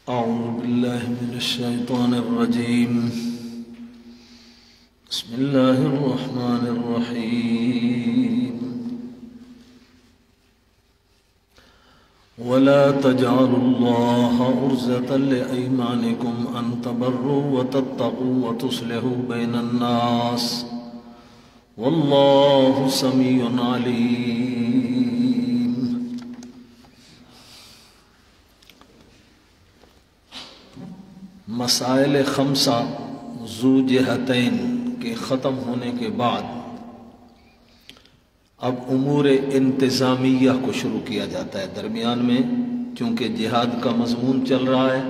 أعوذ بالله من الشيطان الرجيم. بسم الله الرحمن الرحيم. ولا تجعلوا الله عرضة لأيمانكم أن تبروا وتتقوا وتصلحوا بين الناس والله سميع عليم. مسائل خمسہ ذو جہتین کے ختم ہونے کے بعد اب امور انتظامیہ کو شروع کیا جاتا ہے. درمیان میں چونکہ جہاد کا مضمون چل رہا ہے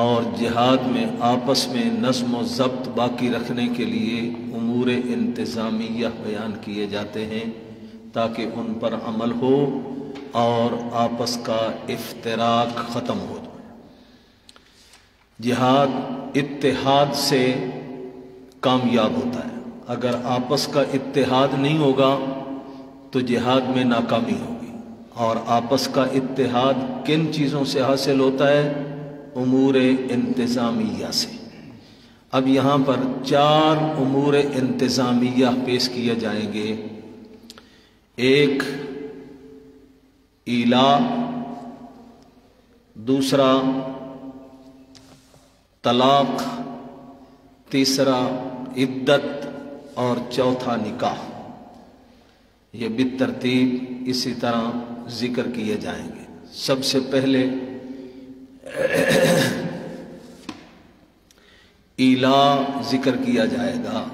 اور جہاد میں آپس میں نظم و ضبط باقی رکھنے کے لیے امور انتظامیہ بیان کیے جاتے ہیں تاکہ ان پر عمل ہو اور آپس کا افتراق ختم ہو جائے. جہاد اتحاد سے کامیاب ہوتا ہے. اگر آپس کا اتحاد نہیں ہوگا تو جہاد میں ناکامی ہوگی. اور آپس کا اتحاد کن چیزوں سے حاصل ہوتا ہے؟ امور انتظامیہ سے. اب یہاں پر 4 امور انتظامیہ پیش کیے جائیں گے. ایک ایلا، دوسرا طلاق، تیسرا عدت اور چوتھا نکاح. یہ بالترتیب اسی طرح ذکر کیے جائیں گے. سب سے پہلے ایلا ذکر کیا جائے گا.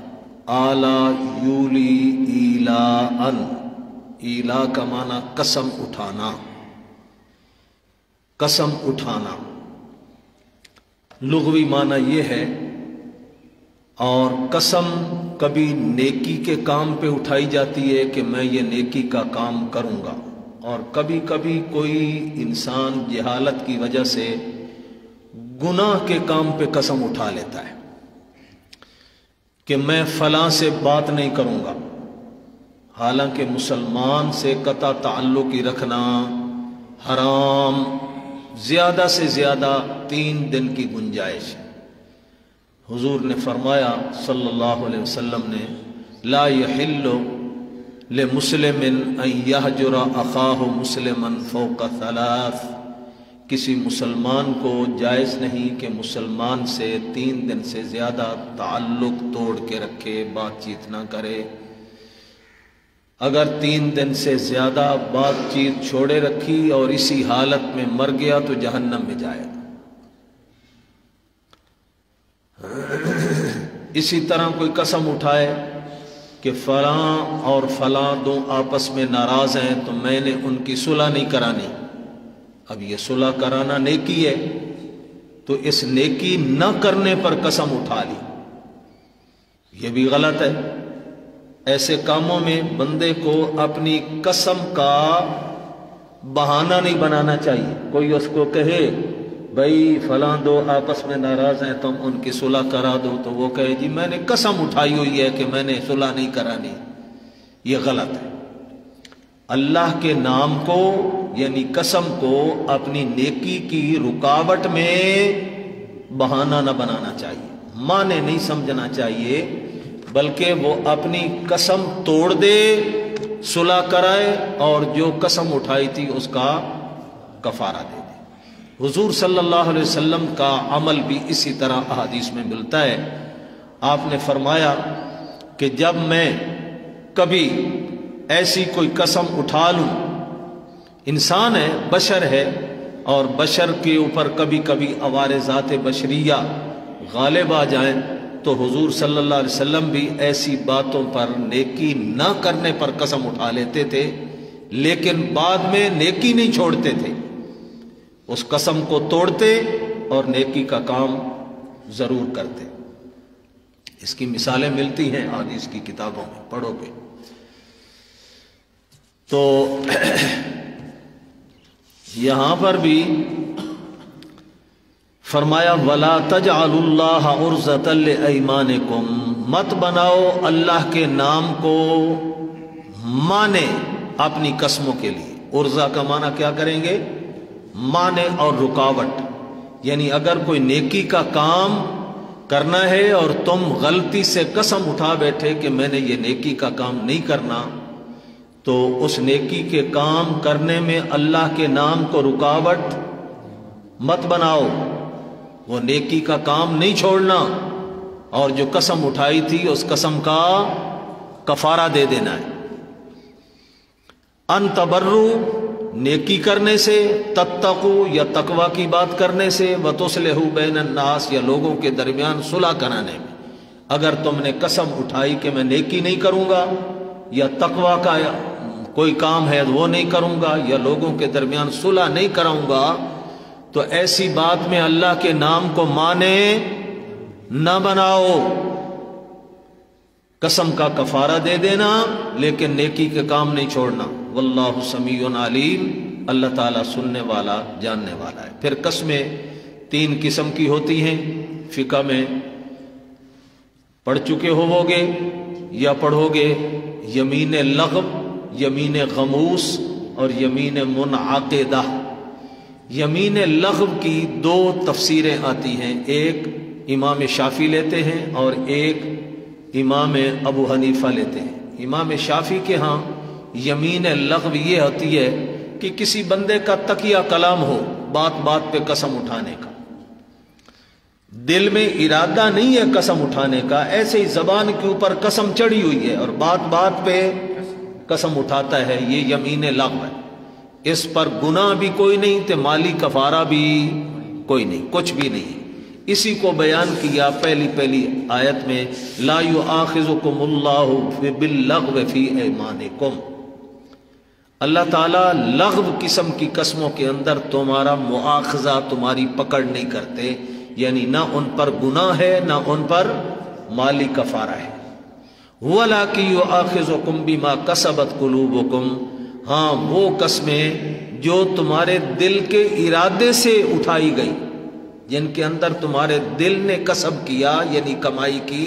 آلا یولی ایلا ان. ایلا کا معنی قسم اٹھانا. قسم اٹھانا لغوی معنی یہ ہے. اور قسم کبھی نیکی کے کام پہ اٹھائی جاتی ہے کہ میں یہ نیکی کا کام کروں گا، اور کبھی کبھی کوئی انسان جہالت کی وجہ سے گناہ کے کام پہ قسم اٹھا لیتا ہے کہ میں فلاں سے بات نہیں کروں گا، حالانکہ مسلمان سے قطع تعلق ہی رکھنا حرام. زیادہ سے زیادہ 3 دن کی گنجائش. حضور نے فرمایا صلی اللہ علیہ وسلم نے، لا یحل لمسلم ان یہجر اخاہ مسلما فوق 3. کسی مسلمان کو جائز نہیں کہ مسلمان سے 3 دن سے زیادہ تعلق توڑ کے رکھے، بات چیت نہ کرے. اگر 3 دن سے زیادہ بات چیت چھوڑے رکھی اور اسی حالت میں مر گیا تو جہنم میں جائے گا. اسی طرح کوئی قسم اٹھائے کہ فلاں اور فلاں 2 آپس میں ناراض ہیں تو میں نے ان کی صلح نہیں کرانی. اب یہ صلح کرانا نیکی ہے تو اس نیکی نہ کرنے پر قسم اٹھا لی، یہ بھی غلط ہے. ایسے کاموں میں بندے کو اپنی قسم کا بہانہ نہیں بنانا چاہیے. کوئی اس کو کہے بھائی فلاں 2 آپس میں ناراض ہیں تم ان کی صلح کرا دو، تو وہ کہے جی میں نے قسم اٹھائی ہوئی ہے کہ میں نے صلح نہیں کرانی. یہ غلط ہے. اللہ کے نام کو یعنی قسم کو اپنی نیکی کی رکاوٹ میں بہانہ نہ بنانا چاہیے، معنی نہیں سمجھنا چاہیے، بلکہ وہ اپنی قسم توڑ دے، صلح کرائے اور جو قسم اٹھائی تھی اس کا کفارہ دے دے. حضور صلی اللہ علیہ وسلم کا عمل بھی اسی طرح احادیث میں ملتا ہے. آپ نے فرمایا کہ جب میں کبھی ایسی کوئی قسم اٹھا لوں، انسان ہے، بشر ہے، اور بشر کے اوپر کبھی کبھی عوارضات بشریہ غالب آ جائیں تو حضور صلی اللہ علیہ وسلم بھی ایسی باتوں پر نیکی نہ کرنے پر قسم اٹھا لیتے تھے، لیکن بعد میں نیکی نہیں چھوڑتے تھے. اس قسم کو توڑتے اور نیکی کا کام ضرور کرتے. اس کی مثالیں ملتی ہیں حدیث کی کتابوں میں، پڑھو گے تو یہاں پر بھی فرمایا وَلَا تَجْعَلُوا اللَّهَ عُرْضَةً لِأَيْمَانِكُمْ. مت بناؤ اللہ کے نام کو مانے اپنی قسموں کے لیے. عرضہ کا معنی کیا کریں گے؟ مانے اور رکاوٹ. یعنی اگر کوئی نیکی کا کام کرنا ہے اور تم غلطی سے قسم اٹھا بیٹھے کہ میں نے یہ نیکی کا کام نہیں کرنا، تو اس نیکی کے کام کرنے میں اللہ کے نام کو رکاوٹ مت بناؤ، وہ نیکی کا کام نہیں چھوڑنا، اور جو قسم اٹھائی تھی اس قسم کا کفارہ دے دینا ہے۔ ان تبرو، نیکی کرنے سے، تتقو یا تقوی کی بات کرنے سے، وتصلحوا بین الناس یا لوگوں کے درمیان صلح کرانے میں۔ اگر تم نے قسم اٹھائی کہ میں نیکی نہیں کروں گا یا تقوی کا کوئی کام ہے وہ نہیں کروں گا یا لوگوں کے درمیان صلح نہیں کراؤں گا، تو ایسی بات میں اللہ کے نام کو مانے نہ بناؤ، قسم کا کفارہ دے دینا لیکن نیکی کے کام نہیں چھوڑنا۔ واللہ سمیع علیم، اللہ تعالیٰ سننے والا جاننے والا ہے۔ پھر قسمیں 3 قسم کی ہوتی ہیں، فقہ میں پڑھ چکے ہووگے یا پڑھو گے، یمین لغو، یمین غموس اور یمین منعقدہ۔ یمین لغو کی 2 تفسیریں آتی ہیں، ایک امام شافعی لیتے ہیں اور ایک امام ابو حنیفہ لیتے ہیں۔ امام شافعی کے ہاں یمین لغو یہ ہوتی ہے کہ کسی بندے کا تقیہ کلام ہو، بات بات پہ قسم اٹھانے کا، دل میں ارادہ نہیں ہے قسم اٹھانے کا، ایسے ہی زبان کے اوپر قسم چڑھی ہوئی ہے اور بات بات پہ قسم اٹھاتا ہے، یہ یمین لغو ہے۔ اس پر گناہ بھی کوئی نہیں تے مالی کفارہ بھی کوئی نہیں، کچھ بھی نہیں۔ اسی کو بیان کیا پہلی آیت میں، لا یؤاخذکم اللہ باللغو فی ایمانکم۔ اللہ تعالیٰ لغو قسم کی قسموں کے اندر تمہارا مؤاخذہ، تمہاری پکڑ نہیں کرتے، یعنی نہ ان پر گناہ ہے نہ ان پر مالی کفارہ ہے۔ وَلَٰكِن يُؤَاخِذُكُم بِمَا كَسَبَتْ قُلُوبُكُم، ہاں وہ قسمیں جو تمہارے دل کے ارادے سے اٹھائی گئی، جن کے اندر تمہارے دل نے قسم کیا یعنی کمائی کی،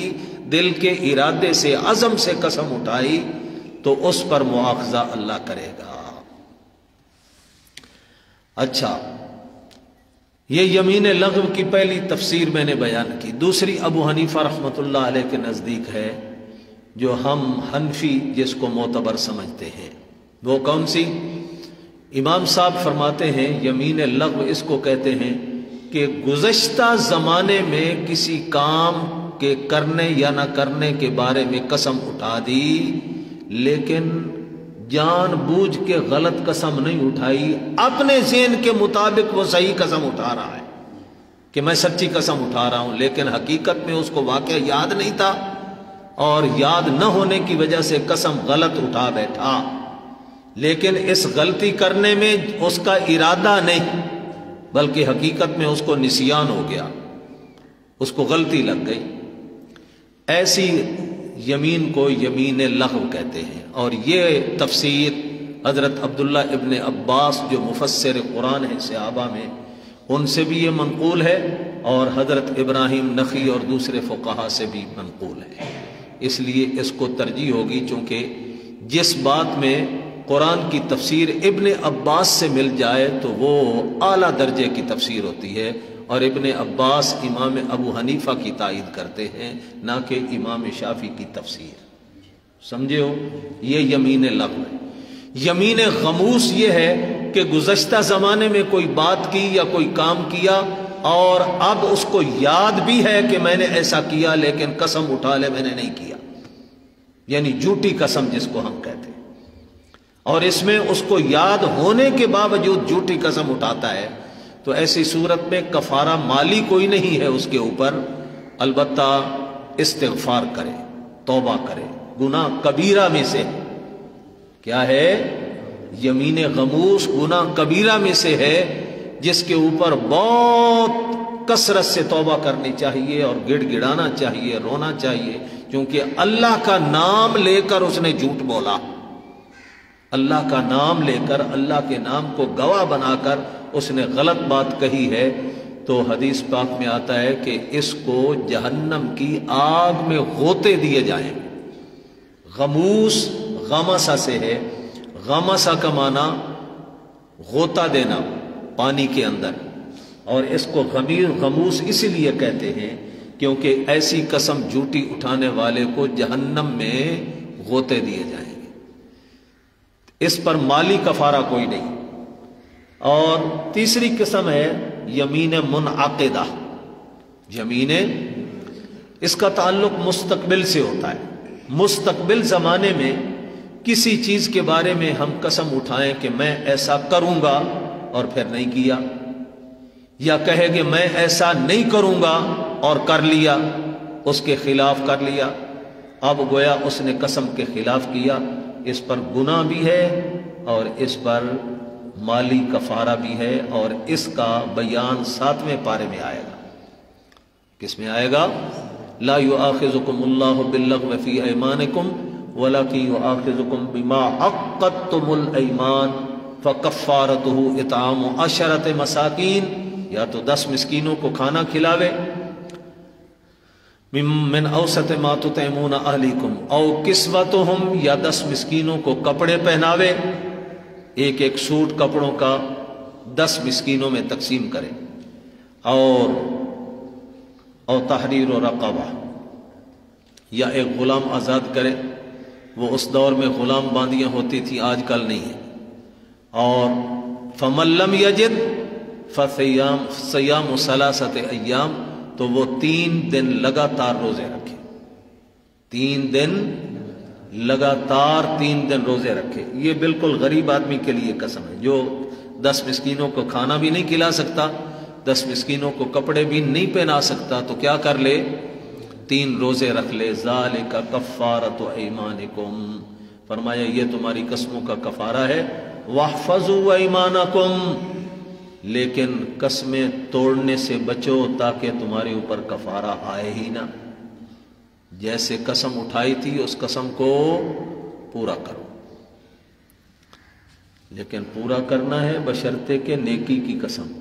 دل کے ارادے سے، عزم سے قسم اٹھائی، تو اس پر مؤاخذہ اللہ کرے گا۔ اچھا، یہ یمین لغو کی پہلی تفسیر میں نے بیان کی۔ دوسری ابو حنیفہ رحمۃ اللہ علیہ کے نزدیک ہے، جو ہم حنفی جس کو معتبر سمجھتے ہیں، وہ کون سی؟ امام صاحب فرماتے ہیں یمین لغو اس کو کہتے ہیں کہ گزشتہ زمانے میں کسی کام کے کرنے یا نہ کرنے کے بارے میں قسم اٹھا دی، لیکن جان بوجھ کے غلط قسم نہیں اٹھائی، اپنے ذہن کے مطابق وہ صحیح قسم اٹھا رہا ہے کہ میں سچی قسم اٹھا رہا ہوں، لیکن حقیقت میں اس کو واقعہ یاد نہیں تھا اور یاد نہ ہونے کی وجہ سے قسم غلط اٹھا بیٹھا، لیکن اس غلطی کرنے میں اس کا ارادہ نہیں بلکہ حقیقت میں اس کو نسیان ہو گیا، اس کو غلطی لگ گئی۔ ایسی یمین کو یمین لغو کہتے ہیں، اور یہ تفسیر حضرت عبداللہ ابن عباس جو مفسر قرآن ہیں صحابہ میں، ان سے بھی یہ منقول ہے، اور حضرت ابراہیم نخعی اور دوسرے فقہا سے بھی منقول ہے۔ اس لیے اس کو ترجیح ہوگی، چونکہ جس بات میں قرآن کی تفسیر ابن عباس سے مل جائے تو وہ اعلیٰ درجے کی تفسیر ہوتی ہے، اور ابن عباس امام ابو حنیفہ کی تائید کرتے ہیں، نہ کہ امام شافعی کی تفسیر۔ سمجھے ہو؟ یہ یمین لغو ہے۔ یمین غموس یہ ہے کہ گزشتہ زمانے میں کوئی بات کی یا کوئی کام کیا اور اب اس کو یاد بھی ہے کہ میں نے ایسا کیا، لیکن قسم اٹھا لے میں نے نہیں کیا، یعنی جھوٹی قسم جس کو ہم کہتے ہیں، اور اس میں اس کو یاد ہونے کے باوجود جھوٹی قسم اٹھاتا ہے، تو ایسی صورت میں کفارہ مالی کوئی نہیں ہے اس کے اوپر، البتہ استغفار کرے، توبہ کرے۔ گناہ کبیرہ میں سے کیا ہے؟ یمین غموس گناہ کبیرہ میں سے ہے، جس کے اوپر بہت کثرت سے توبہ کرنی چاہیے اور گڑ گڑانا چاہیے، رونا چاہیے، کیونکہ اللہ کا نام لے کر اس نے جھوٹ بولا، اللہ کا نام لے کر، اللہ کے نام کو گواہ بنا کر اس نے غلط بات کہی ہے، تو حدیث پاک میں آتا ہے کہ اس کو جہنم کی آگ میں غوطے دیے جائیں۔ غموس غمسہ سے ہے، غمسہ کا معنی غوطہ دینا پانی کے اندر، اور اس کو غموس اس لیے کہتے ہیں کیونکہ ایسی قسم جھوٹی اٹھانے والے کو جہنم میں غوطے دیے جائیں گے. اس پر مالی کفارہ کوئی نہیں. اور تیسری قسم ہے یمین منعقدہ. یمین اس کا تعلق مستقبل سے ہوتا ہے. مستقبل زمانے میں کسی چیز کے بارے میں ہم قسم اٹھائیں کہ میں ایسا کروں گا اور پھر نہیں کیا، یا کہے کہ میں ایسا نہیں کروں گا اور کر لیا، اس کے خلاف کر لیا. اب گویا اس نے قسم کے خلاف کیا، اس پر گناہ بھی ہے اور اس پر مالی کفارہ بھی ہے. اور اس کا بیان 7ویں پارے میں آئے گا. کس میں آئے گا؟ لا یؤاخذکم اللہ باللغو فی ایمانکم ولکن یؤاخذکم بما عقدتم الایمان فکفارتہ اطعام 10 مساکین، یا تو 10 مسکینوں کو کھانا کھلاوے، من اوسط ما تطعمون اہلیکم او کسوتہم، یا 10 مسکینوں کو کپڑے پہناوے، ایک ایک سوٹ کپڑوں کا 10 مسکینوں میں تقسیم کرے. اور تحریر و رقبہ، یا ایک غلام آزاد کرے. وہ اس دور میں غلام باندیاں ہوتی تھیں، آج کل نہیں ہے. اور فمن لم یجد فصیام 3 ایام، تو وہ 3 دن لگاتار روزے رکھے. 3 دن لگاتار 3 دن روزے رکھے. یہ بالکل غریب آدمی کے لیے قسم ہے جو 10 مسکینوں کو کھانا بھی نہیں کھلا سکتا، 10 مسکینوں کو کپڑے بھی نہیں پہنا سکتا، تو کیا کر لے؟ 3 روزے رکھ لے. ذالک کفارۃ ایمانکم، فرمایا یہ تمہاری قسموں کا کفارہ ہے. واحفظوا ایمانکم، لیکن قسمیں توڑنے سے بچو تاکہ تمہارے اوپر کفارہ آئے ہی نہ. جیسے قسم اٹھائی تھی اس قسم کو پورا کرو، لیکن پورا کرنا ہے بشرطے کہ نیکی کی قسم.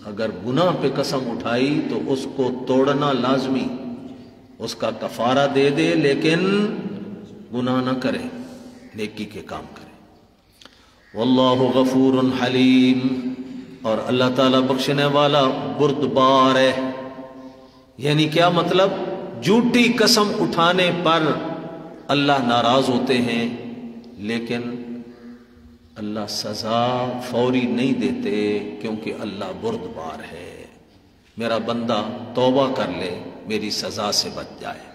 اگر گناہ پہ قسم اٹھائی تو اس کو توڑنا لازمی، اس کا کفارہ دے دے لیکن گناہ نہ کرے، نیکی کے کام کرے. واللہ غفور حلیم، اور اللہ تعالیٰ بخشنے والا بردبار ہے. یعنی کیا مطلب؟ جھوٹی قسم اٹھانے پر اللہ ناراض ہوتے ہیں، لیکن اللہ سزا فوری نہیں دیتے کیونکہ اللہ بردبار ہے. میرا بندہ توبہ کر لے، میری سزا سے بچ جائے.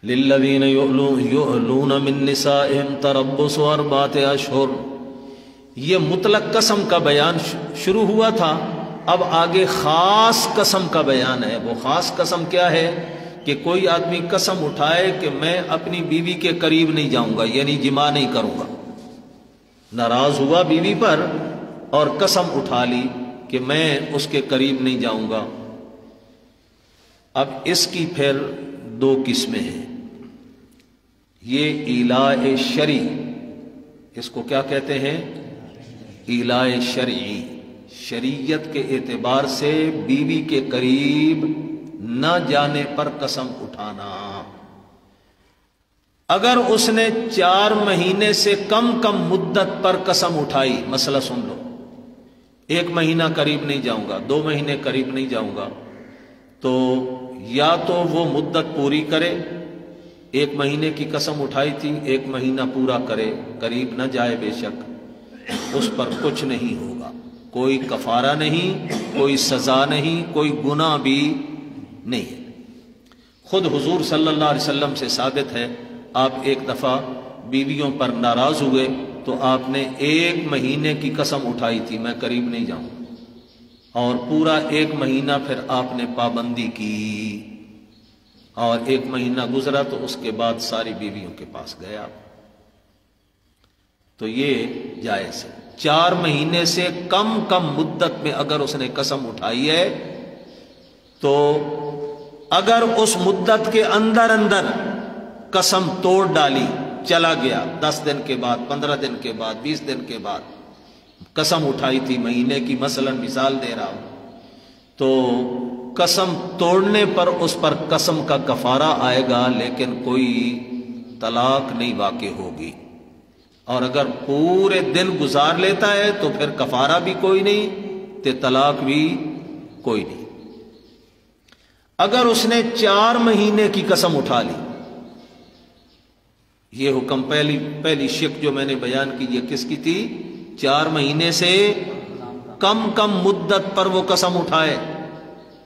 للذین یؤلون من نسائہم تربص 4 اشہر، یہ مطلق قسم کا بیان شروع ہوا تھا، اب آگے خاص قسم کا بیان ہے. وہ خاص قسم کیا ہے؟ کہ کوئی آدمی قسم اٹھائے کہ میں اپنی بیوی کے قریب نہیں جاؤں گا، یعنی جماع نہیں کروں گا. ناراض ہوا بیوی پر اور قسم اٹھا لی کہ میں اس کے قریب نہیں جاؤں گا. اب اس کی پھر 2 قسمیں ہیں. یہ ایلاء شرعی، اس کو کیا کہتے ہیں؟ ایلاء شرعی. شریعت کے اعتبار سے بیوی کے قریب نہ جانے پر قسم اٹھانا. اگر اس نے 4 مہینے سے کم مدت پر قسم اٹھائی، مسئلہ سن لو، 1 مہینہ قریب نہیں جاؤں گا، 2 مہینے قریب نہیں جاؤں گا، تو یا تو وہ مدت پوری کرے. 1 مہینے کی قسم اٹھائی تھی، 1 مہینہ پورا کرے، قریب نہ جائے بے شک، اس پر کچھ نہیں ہوگا، کوئی کفارہ نہیں، کوئی سزا نہیں، کوئی گناہ بھی نہیں. خود حضور صلی اللہ علیہ وسلم سے ثابت ہے، آپ ایک دفعہ بیویوں پر ناراض ہوئے تو آپ نے 1 مہینے کی قسم اٹھائی تھی میں قریب نہیں جاؤں، اور پورا 1 مہینہ پھر آپ نے پابندی کی، اور 1 مہینہ گزرا تو اس کے بعد ساری بیویوں کے پاس گیا. تو یہ جائز ہے. 4 مہینے سے کم مدت میں اگر اس نے قسم اٹھائی ہے تو اگر اس مدت کے اندر قسم توڑ ڈالی، چلا گیا 10 دن کے بعد، 15 دن کے بعد، 20 دن کے بعد قسم اٹھائی تھی مہینے کی، مثلا مثال دے رہا ہوں، تو قسم توڑنے پر اس پر قسم کا کفارہ آئے گا، لیکن کوئی طلاق نہیں واقع ہوگی. اور اگر پورے دن گزار لیتا ہے تو پھر کفارہ بھی کوئی نہیں، تے طلاق بھی کوئی نہیں۔ اگر اس نے 4 مہینے کی قسم اٹھا لی، یہ حکم پہلی شک جو میں نے بیان کی یہ کس کی تھی؟ 4 مہینے سے کم مدت پر وہ قسم اٹھائے،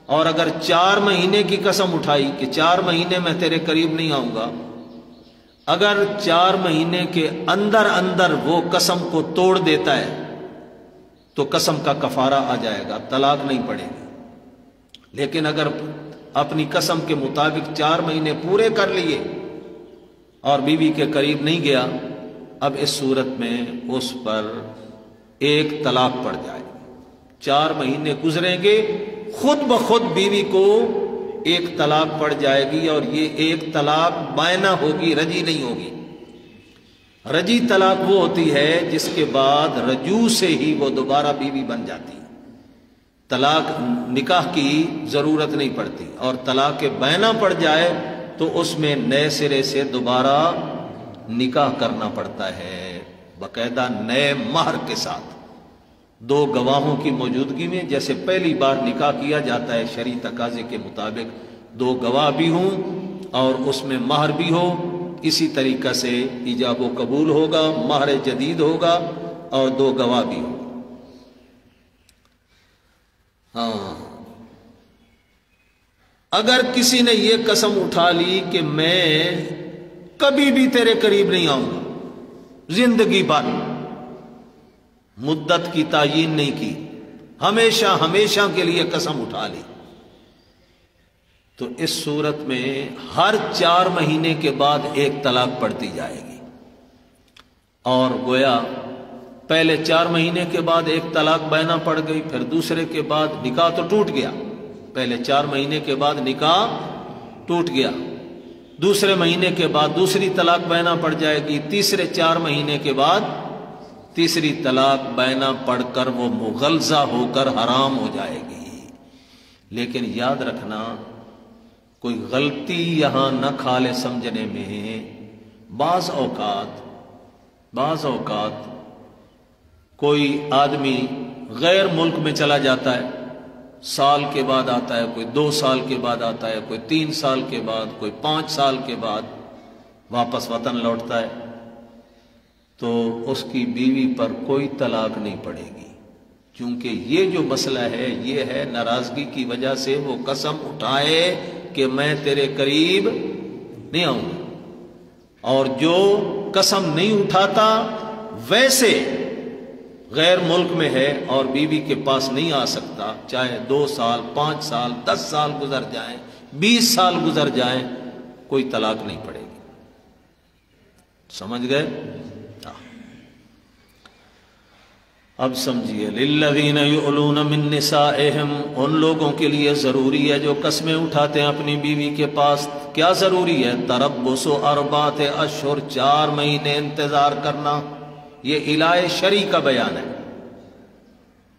اور اگر 4 مہینے کی قسم اٹھائی کہ 4 مہینے میں تیرے قریب نہیں آؤں گا، اگر 4 مہینے کے اندر وہ قسم کو توڑ دیتا ہے تو قسم کا کفارہ آ جائے گا، طلاق نہیں پڑے گی۔ لیکن اگر اپنی قسم کے مطابق 4 مہینے پورے کر لیے اور بیوی کے قریب نہیں گیا، اب اس صورت میں اس پر ایک طلاق پڑ جائے۔ 4 مہینے گزریں گے، خود بخود بیوی کو ایک طلاق پڑ جائے گی، اور یہ ایک طلاق بائنہ ہوگی، رجی نہیں ہوگی۔ رجی طلاق وہ ہوتی ہے جس کے بعد رجوع سے ہی وہ دوبارہ بیوی بن جاتی، طلاق نکاح کی ضرورت نہیں پڑتی، اور طلاق بائنہ پڑ جائے تو اس میں نئے سرے سے دوبارہ نکاح کرنا پڑتا ہے، باقاعدہ نئے مہر کے ساتھ، 2 گواہوں کی موجودگی میں، جیسے پہلی بار نکاح کیا جاتا ہے شرعی تقاضے کے مطابق، 2 گواہ بھی ہوں اور اس میں مہر بھی ہو، اسی طریقہ سے ایجاب و قبول ہوگا، مہر جدید ہوگا اور 2 گواہ بھی ہوں۔ ہاں، اگر کسی نے یہ قسم اٹھا لی کہ میں کبھی بھی تیرے قریب نہیں آؤں گا زندگی بھر، مدت کی تعیین نہیں کی، ہمیشہ کے لیے قسم اٹھا لی، تو اس صورت میں ہر 4 مہینے کے بعد ایک طلاق پڑتی جائے گی، اور گویا پہلے 4 مہینے کے بعد ایک طلاق بائنہ پڑ گئی، پھر دوسرے کے بعد نکاح تو ٹوٹ گیا، پہلے 4 مہینے کے بعد نکاح ٹوٹ گیا، دوسرے مہینے کے بعد دوسری طلاق بائنہ پڑ جائے گی، تیسرے 4 مہینے کے بعد تیسری طلاق بائنہ پڑھ کر وہ مغلظہ ہو کر حرام ہو جائے گی۔ لیکن یاد رکھنا، کوئی غلطی یہاں نہ کھا لے سمجھنے میں، بعض اوقات کوئی آدمی غیر ملک میں چلا جاتا ہے، سال کے بعد آتا ہے، کوئی 2 سال کے بعد آتا ہے، کوئی 3 سال کے بعد، کوئی 5 سال کے بعد واپس وطن لوٹتا ہے، تو اس کی بیوی پر کوئی طلاق نہیں پڑے گی، کیونکہ یہ جو مسئلہ ہے یہ ہے ناراضگی کی وجہ سے وہ قسم اٹھائے کہ میں تیرے قریب نہیں آؤں گا، اور جو قسم نہیں اٹھاتا ویسے غیر ملک میں ہے اور بیوی کے پاس نہیں آ سکتا، چاہے 2 سال 5 سال 10 سال گزر جائیں، 20 سال گزر جائیں، کوئی طلاق نہیں پڑے گی۔ سمجھ گئے؟ اب سمجھیے، للذین یؤلون من نسائہم، ان لوگوں کے لیے ضروری ہے جو قسمیں اٹھاتے ہیں اپنی بیوی کے پاس۔ کیا ضروری ہے؟ تربص 4 اشہر، 4 مہینے انتظار کرنا۔ یہ الائے شرعی کا بیان ہے،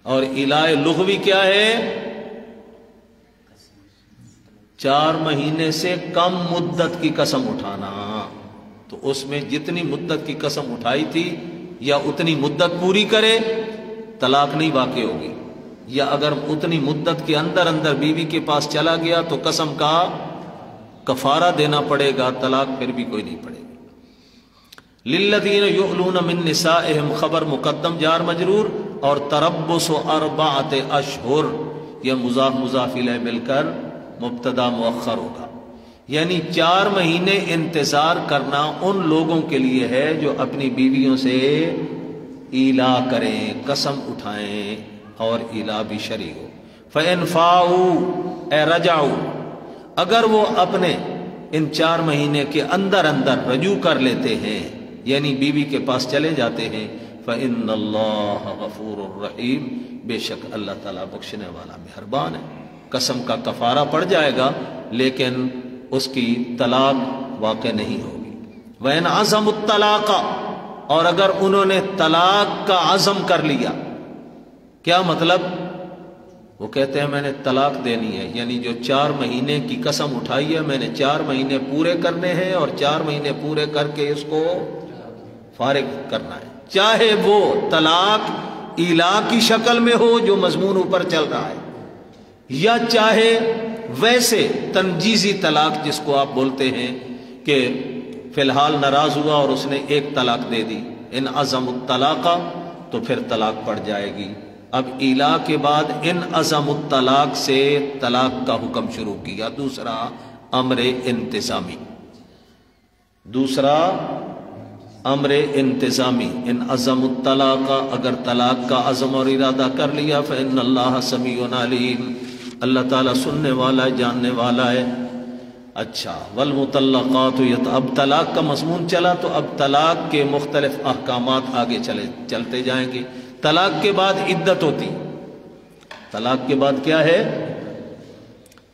اور الائے لغوی کیا ہے؟ 4 مہینے سے کم مدت کی قسم اٹھانا۔ تو اس میں جتنی مدت کی قسم اٹھائی تھی یا اتنی مدت پوری کرے، طلاق نہیں واقع ہوگی، یا اگر اتنی مدت کے اندر بیوی کے پاس چلا گیا تو قسم کا کفارہ دینا پڑے گا، طلاق پھر بھی کوئی نہیں پڑے گی۔ للذین یؤلون من نسائہم، خبر مقدم جار مجرور، اور تربص 4 اشہر، یہ مضاف الیہ مل کر مبتدا مؤخر ہوگا، یعنی 4 مہینے انتظار کرنا ان لوگوں کے لیے ہے جو اپنی بیویوں سے ایلا کریں، قسم اٹھائیں، اور ایلا بھی شرعی ہو۔ فَإِنْ فَاءُوا اے رجعوا، اگر وہ اپنے ان 4 مہینے کے اندر رجوع کر لیتے ہیں، یعنی بیوی کے پاس چلے جاتے ہیں، فَإِنَّ اللَّهَ غَفُورٌ رَحِيمٌ، بے شک اللہ تعالیٰ بخشنے والا مہربان ہے۔ قسم کا کفارہ پڑ جائے گا لیکن اس کی طلاق واقع نہیں ہوگی۔ وَإِنْ عَزَمُوا الطَّلَاقَ، اور اگر انہوں نے طلاق کا عزم کر لیا، کیا مطلب؟ وہ کہتے ہیں میں نے طلاق دینی ہے، یعنی جو 4 مہینے کی قسم اٹھائی ہے میں نے 4 مہینے پورے کرنے ہیں، اور 4 مہینے پورے کر کے اس کو فارغ کرنا ہے، چاہے وہ طلاق ایلا کی شکل میں ہو جو مضمون اوپر چل رہا ہے، یا چاہے ویسے تنجیزی طلاق جس کو آپ بولتے ہیں کہ فی الحال ناراض ہوا اور اس نے ایک طلاق دے دی، ان عزم الطلاق تو پھر طلاق پڑ جائے گی۔ اب ایلا کے بعد ان عزم الطلاق سے طلاق کا حکم شروع کیا۔ دوسرا امر انتظامی، دوسرا امر انتظامی، ان عزم الطلاق، اگر طلاق کا عزم اور ارادہ کر لیا فإن اللہ سمیع علیم، اللہ تعالیٰ سننے والا ہے، جاننے والا ہے۔ اچھا، والمطلقات، اب طلاق کا مضمون چلا تو اب طلاق کے مختلف احکامات آگے چلتے جائیں گے۔ طلاق کے بعد عدت ہوتی، طلاق کے بعد کیا ہے؟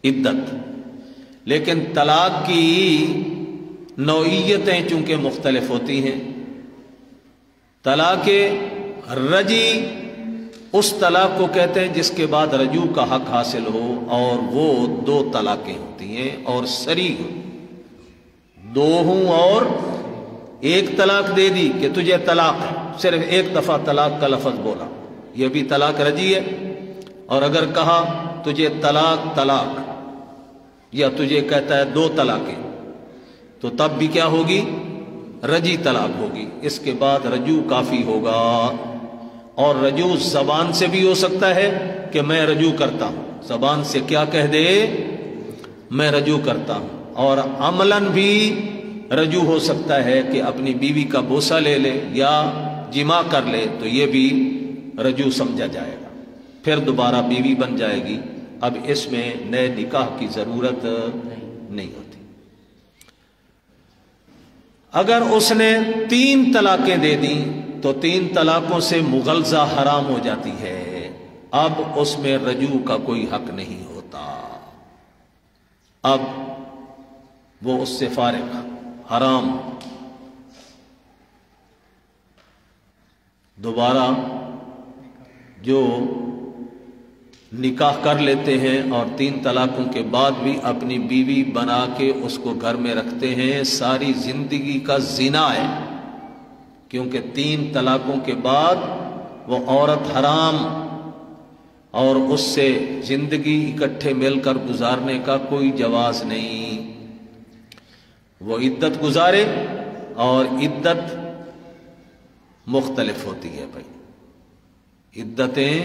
عدت۔ لیکن طلاق کی نوعیتیں چونکہ مختلف ہوتی ہیں، طلاق رجی اس طلاق کو کہتے ہیں جس کے بعد رجوع کا حق حاصل ہو، اور وہ 2 طلاقیں ہوتی ہیں، اور صریح 2 ہوں اور ایک طلاق دے دی کہ تجھے طلاق ہے، صرف ایک دفعہ طلاق کا لفظ بولا، یہ بھی طلاق رجی ہے۔ اور اگر کہا تجھے طلاق یا تجھے کہتا ہے 2 طلاقیں، تو تب بھی کیا ہوگی؟ رجی طلاق ہوگی۔ اس کے بعد رجوع کافی ہوگا، اور رجوع زبان سے بھی ہو سکتا ہے کہ میں رجوع کرتا ہوں، زبان سے کیا کہہ دے؟ میں رجوع کرتا ہوں۔ اور عملاً بھی رجوع ہو سکتا ہے کہ اپنی بیوی کا بوسہ لے لے یا جماع کر لے، تو یہ بھی رجوع سمجھا جائے گا، پھر دوبارہ بیوی بن جائے گی۔ اب اس میں نئے نکاح کی ضرورت نہیں ہوتی۔ اگر اس نے 3 طلاقیں دے دیں تو 3 طلاقوں سے مغلظہ حرام ہو جاتی ہے، اب اس میں رجوع کا کوئی حق نہیں ہوتا، اب وہ اس سے فارغ، حرام۔ دوبارہ جو نکاح کر لیتے ہیں اور 3 طلاقوں کے بعد بھی اپنی بیوی بنا کے اس کو گھر میں رکھتے ہیں، ساری زندگی کا زنا ہے، کیونکہ 3 طلاقوں کے بعد وہ عورت حرام، اور اس سے زندگی اکٹھے مل کر گزارنے کا کوئی جواز نہیں۔ وہ عدت گزارے، اور عدت مختلف ہوتی ہے بھائی، عدتیں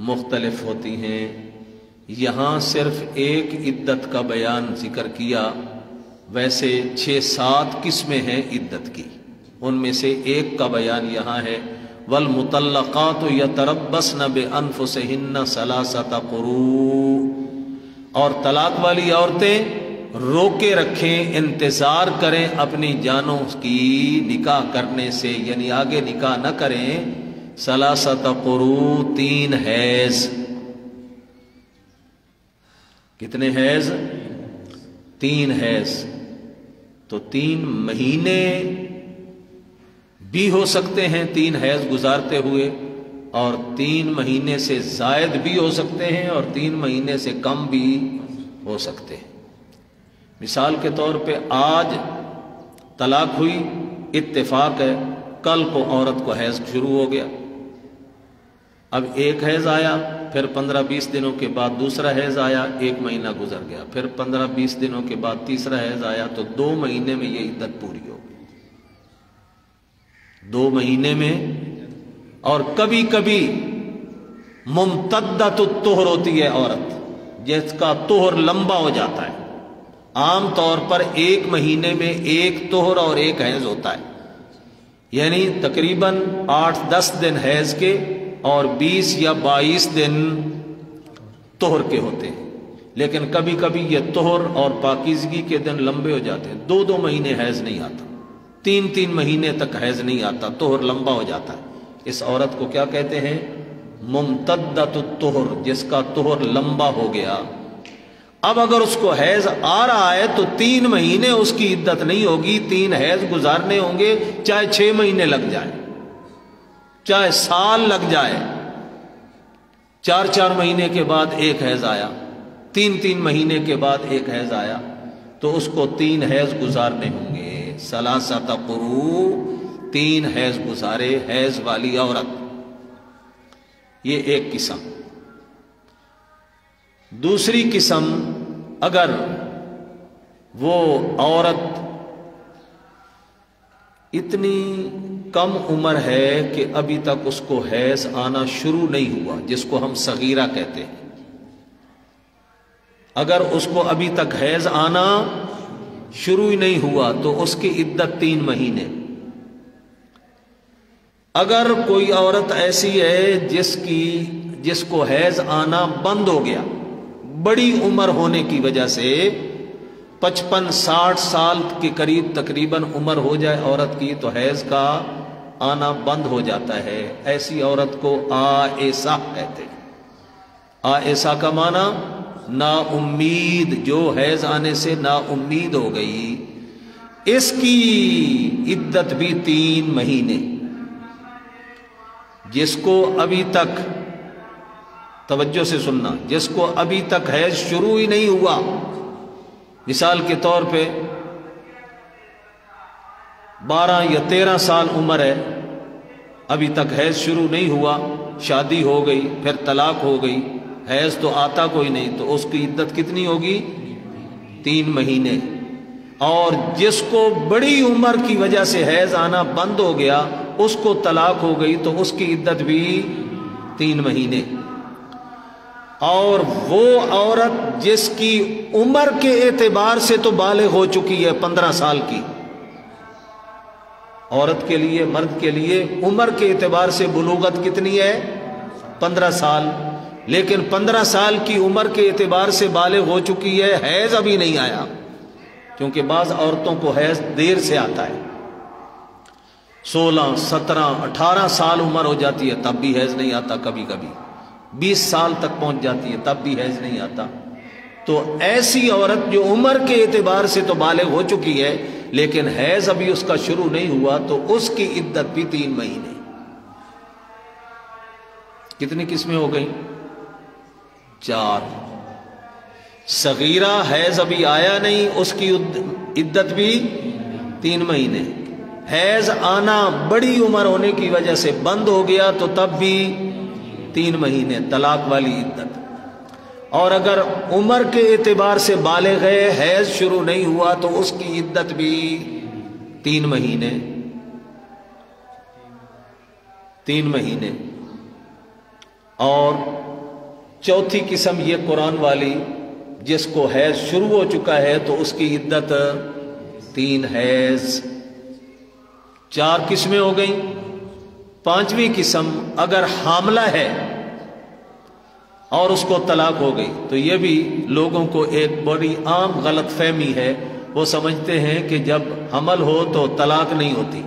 مختلف ہوتی ہیں۔ یہاں صرف ایک عدت کا بیان ذکر کیا، ویسے 6-7 قسمیں ہیں عدت کی، ان میں سے ایک کا بیان یہاں ہے۔ والمطلقات یتربصن بانفسہن 3 قروء، اور طلاق والی عورتیں روکے رکھیں، انتظار کریں اپنی جانوں کی نکاح کرنے سے، یعنی آگے نکاح نہ کریں۔ 3 قروء، 3 حیض۔ کتنے حیض؟ 3 حیض۔ تو 3 مہینے بھی ہو سکتے ہیں 3 حیض گزارتے ہوئے، اور 3 مہینے سے زائد بھی ہو سکتے ہیں، اور 3 مہینے سے کم بھی ہو سکتے ہیں۔ مثال کے طور پہ آج طلاق ہوئی، اتفاق ہے، کل کو عورت کو حیض شروع ہو گیا، اب ایک حیض آیا، پھر 15-20 دنوں کے بعد دوسرا حیض آیا، 1 مہینہ گزر گیا، پھر 15-20 دنوں کے بعد تیسرا حیض آیا، تو 2 مہینے میں یہ عدت پوری ہو گئی، 2 مہینے میں۔ اور کبھی کبھی ممتدۃ الطہر ہوتی ہے عورت، جس کا طہر لمبا ہو جاتا ہے، عام طور پر 1 مہینے میں 1 طہر اور 1 حیض ہوتا ہے، یعنی تقریباً 8-10 دن حیض کے اور 20 یا 22 دن طہر کے ہوتے ہیں۔ لیکن کبھی کبھی یہ طہر اور پاکیزگی کے دن لمبے ہو جاتے ہیں، 2 مہینے حیض نہیں آتا، 3 مہینے تک حیض نہیں آتا، طہر لمبا ہو جاتا ہے۔ اس عورت کو کیا کہتے ہیں؟ ممتدۃ الطہر، جس کا طہر لمبا ہو گیا۔ اب اگر اس کو حیض آ رہا ہے تو 3 مہینے اس کی عدت نہیں ہوگی، 3 حیض گزارنے ہوں گے، چاہے 6 مہینے لگ جائیں، چاہے سال لگ جائے۔ 4 مہینے کے بعد 1 حیض آیا، 3 مہینے کے بعد 1 حیض آیا، تو اس کو 3 حیض گزارنے ہوں گے۔ 3 قروء، 3 حیض گزارے حیض والی عورت۔ یہ ایک قسم۔ دوسری قسم، اگر وہ عورت اتنی کم عمر ہے کہ ابھی تک اس کو حیض آنا شروع نہیں ہوا، جس کو ہم صغیرہ کہتے ہیں، اگر اس کو ابھی تک حیض آنا شروع ہی نہیں ہوا تو اس کی عدت 3 مہینے۔ اگر کوئی عورت ایسی ہے جس کو حیض آنا بند ہو گیا، بڑی عمر ہونے کی وجہ سے 55-60 سال کے قریب تقریباً عمر ہو جائے عورت کی تو حیض کا آنا بند ہو جاتا ہے، ایسی عورت کو آئسہ کہتے ہیں۔ آئسہ کا معنی نا امید، جو حیض آنے سے نا امید ہو گئی، اس کی عدت بھی 3 مہینے۔ جس کو ابھی تک، توجہ سے سننا، جس کو ابھی تک حیض شروع ہی نہیں ہوا، مثال کے طور پہ 12 یا 13 سال عمر ہے، ابھی تک حیض شروع نہیں ہوا، شادی ہو گئی، پھر طلاق ہو گئی، حیض تو آتا کوئی نہیں، تو اس کی عدت کتنی ہوگی؟ 3 مہینے۔ اور جس کو بڑی عمر کی وجہ سے حیض آنا بند ہو گیا، اس کو طلاق ہو گئی تو اس کی عدت بھی 3 مہینے۔ اور وہ عورت جس کی عمر کے اعتبار سے تو بالغ ہو چکی ہے 15 سال کی، عورت کے لیے، مرد کے لیے عمر کے اعتبار سے بلوغت کتنی ہے؟ 15 سال، لیکن 15 سال کی عمر کے اعتبار سے بالغ ہو چکی ہے، حیض ابھی نہیں آیا، کیونکہ بعض عورتوں کو حیض دیر سے آتا ہے، 16، 17، 18 سال عمر ہو جاتی ہے تب بھی حیض نہیں آتا، کبھی کبھی 20 سال تک پہنچ جاتی ہے تب بھی حیض نہیں آتا۔ تو ایسی عورت جو عمر کے اعتبار سے تو بالغ ہو چکی ہے لیکن حیض ابھی اس کا شروع نہیں ہوا تو اس کی عدت بھی 3 مہینے۔ کتنی قسمیں ہو گئیں؟ 4۔ صغیرہ، حیض ابھی آیا نہیں، اس کی عدت بھی 3 مہینے۔ حیض آنا بڑی عمر ہونے کی وجہ سے بند ہو گیا تو تب بھی 3 مہینے، طلاق والی عدت۔ اور اگر عمر کے اعتبار سے بالغ ہے، حیض شروع نہیں ہوا تو اس کی عدت بھی 3 مہینے۔ 3 مہینے۔ اور چوتھی قسم یہ قرآن والی، جس کو حیض شروع ہو چکا ہے تو اس کی عدت 3 حیض۔ 4 قسمیں ہو گئیں۔ 5ویں قسم، اگر حاملہ ہے اور اس کو طلاق ہو گئی، تو یہ بھی لوگوں کو ایک بڑی عام غلط فہمی ہے، وہ سمجھتے ہیں کہ جب حمل ہو تو طلاق نہیں ہوتی،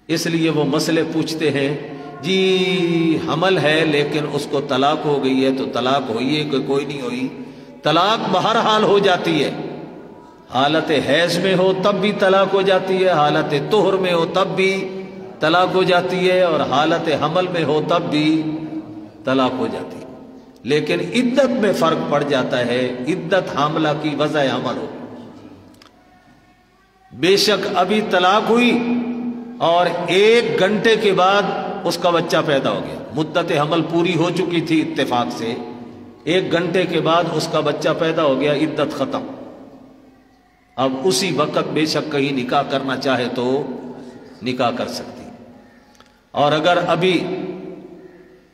اس لیے وہ مسئلے پوچھتے ہیں، جی حمل ہے لیکن اس کو طلاق ہو گئی ہے تو طلاق ہوئی ہے کہ کوئی نہیں ہوئی؟ طلاق بہرحال ہو جاتی ہے، حالت حیض میں ہو تب بھی طلاق ہو جاتی ہے، حالت طہر میں ہو تب بھی طلاق ہو جاتی ہے، اور حالت حمل میں ہو تب بھی طلاق ہو جاتی ہے، لیکن عدت میں فرق پڑ جاتا ہے۔ عدت حاملہ کی وضع حمل ہو، بے شک ابھی طلاق ہوئی اور 1 گھنٹے کے بعد اس کا بچہ پیدا ہو گیا، مدت حمل پوری ہو چکی تھی اتفاق سے، 1 گھنٹے کے بعد اس کا بچہ پیدا ہو گیا، عدت ختم۔ اب اسی وقت بے شک کہیں نکاح کرنا چاہے تو نکاح کر سکتی۔ اور اگر ابھی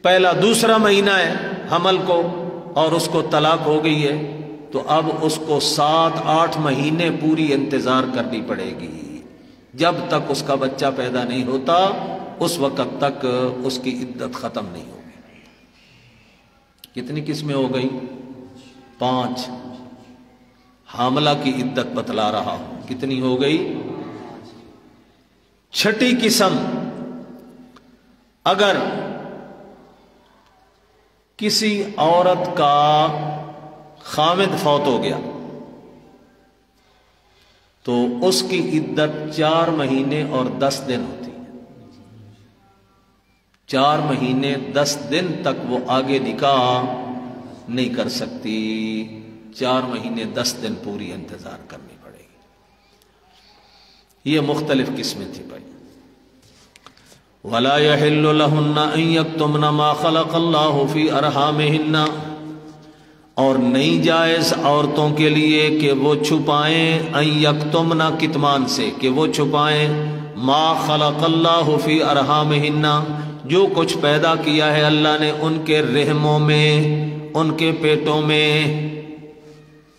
پہلا دوسرا مہینہ ہے حمل کو اور اس کو طلاق ہو گئی ہے تو اب اس کو 7-8 مہینے پوری انتظار کرنی پڑے گی، جب تک اس کا بچہ پیدا نہیں ہوتا اس وقت تک اس کی عدت ختم نہیں ہوگی۔ کتنی قسمیں ہو گئی؟ 5۔ حاملہ کی عدت بتلا رہا ہوں، کتنی ہو گئی؟ 6ٹھی قسم، اگر کسی عورت کا خامد فوت ہو گیا تو اس کی عدت 4 مہینے اور 10 دن ہوتی ہے۔ 4 مہینے 10 دن تک وہ آگے نکاح نہیں کر سکتی، 4 مہینے 10 دن پوری انتظار کرنی پڑے گی۔ یہ مختلف قسمیں تھی بھائی۔ ولا يحل لهن ان يكتمن ما خلق الله في ارحامهن، اور نہیں جائز عورتوں کے لیے کہ وہ چھپائیں، ان یکتمن کتمان سے، کہ وہ چھپائیں، ما خلق اللہ فی ارحامہن، جو کچھ پیدا کیا ہے اللہ نے ان کے رحموں میں، ان کے پیٹوں میں،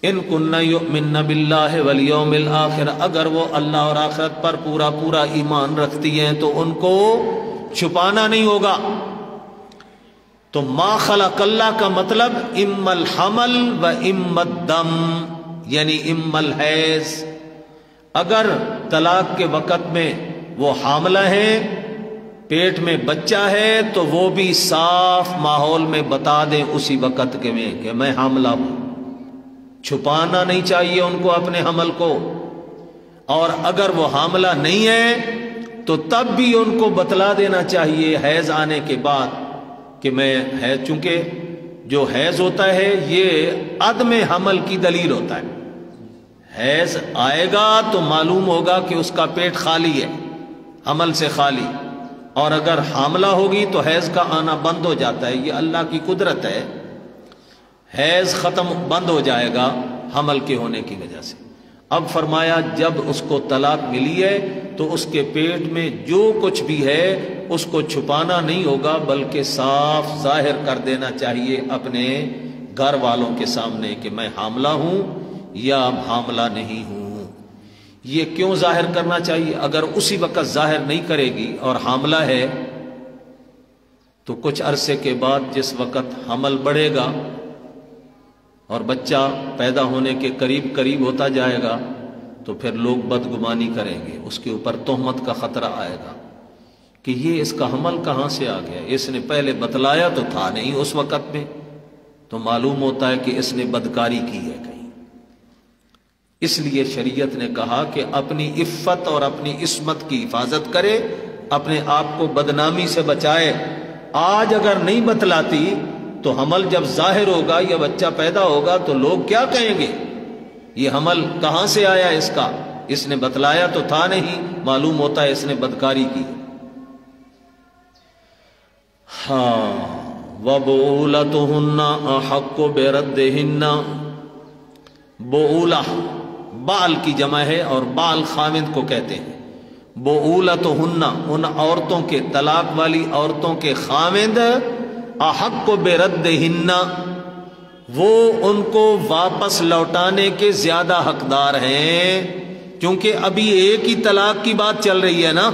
ان کن یؤمن باللہ والیوم الآخر، اگر وہ اللہ اور آخرت پر پورا پورا ایمان رکھتی ہیں تو ان کو چھپانا نہیں ہوگا۔ تو ما خلق اللہ کا مطلب اما الحمل و اما الدم، یعنی اما الحیض، اگر طلاق کے وقت میں وہ حاملہ ہے، پیٹ میں بچہ ہے، تو وہ بھی صاف ماحول میں بتا دیں اسی وقت کے میں کہ میں حاملہ ہوں، چھپانا نہیں چاہیے ان کو اپنے حمل کو۔ اور اگر وہ حاملہ نہیں ہے تو تب بھی ان کو بتلا دینا چاہیے حیض آنے کے بعد کہ میں حیض، چونکہ جو حیض ہوتا ہے یہ عدم حمل کی دلیل ہوتا ہے، حیض آئے گا تو معلوم ہوگا کہ اس کا پیٹ خالی ہے، حمل سے خالی، اور اگر حاملہ ہوگی تو حیض کا آنا بند ہو جاتا ہے، یہ اللہ کی قدرت ہے، حیض ختم بند ہو جائے گا حمل کے ہونے کی وجہ سے۔ اب فرمایا جب اس کو طلاق ملی ہے تو اس کے پیٹ میں جو کچھ بھی ہے اس کو چھپانا نہیں ہوگا، بلکہ صاف ظاہر کر دینا چاہیے اپنے گھر والوں کے سامنے کہ میں حاملہ ہوں یا حاملہ نہیں ہوں۔ یہ کیوں ظاہر کرنا چاہیے؟ اگر اسی وقت ظاہر نہیں کرے گی اور حاملہ ہے تو کچھ عرصے کے بعد جس وقت حمل بڑھے گا اور بچہ پیدا ہونے کے قریب ہوتا جائے گا تو پھر لوگ بدگمانی کریں گے، اس کے اوپر تہمت کا خطرہ آئے گا کہ یہ اس کا حمل کہاں سے آ گیا، اس نے پہلے بتلایا تو تھا نہیں اس وقت میں، تو معلوم ہوتا ہے کہ اس نے بدکاری کی ہے کہیں۔ اس لیے شریعت نے کہا کہ اپنی عفت اور اپنی عصمت کی حفاظت کرے، اپنے آپ کو بدنامی سے بچائے۔ آج اگر نہیں بتلاتی تو حمل جب ظاہر ہوگا یا بچہ پیدا ہوگا تو لوگ کیا کہیں گے، یہ حمل کہاں سے آیا اس کا، اس نے بتلایا تو تھا نہیں، معلوم ہوتا ہے اس نے بدکاری کی۔ ہاں وَبُعُولَتُهُنَّ أَحَقُّ بِرَدِّهِنَّ، بعولہ بال کی جمع ہے اور بال خامد کو کہتے ہیں۔ بعولتهن، ان عورتوں کے، طلاق والی عورتوں کے خامد، احق بردہن، وہ ان کو واپس لوٹانے کے زیادہ حقدار ہیں، کیونکہ ابھی ایک ہی طلاق کی بات چل رہی ہے نا،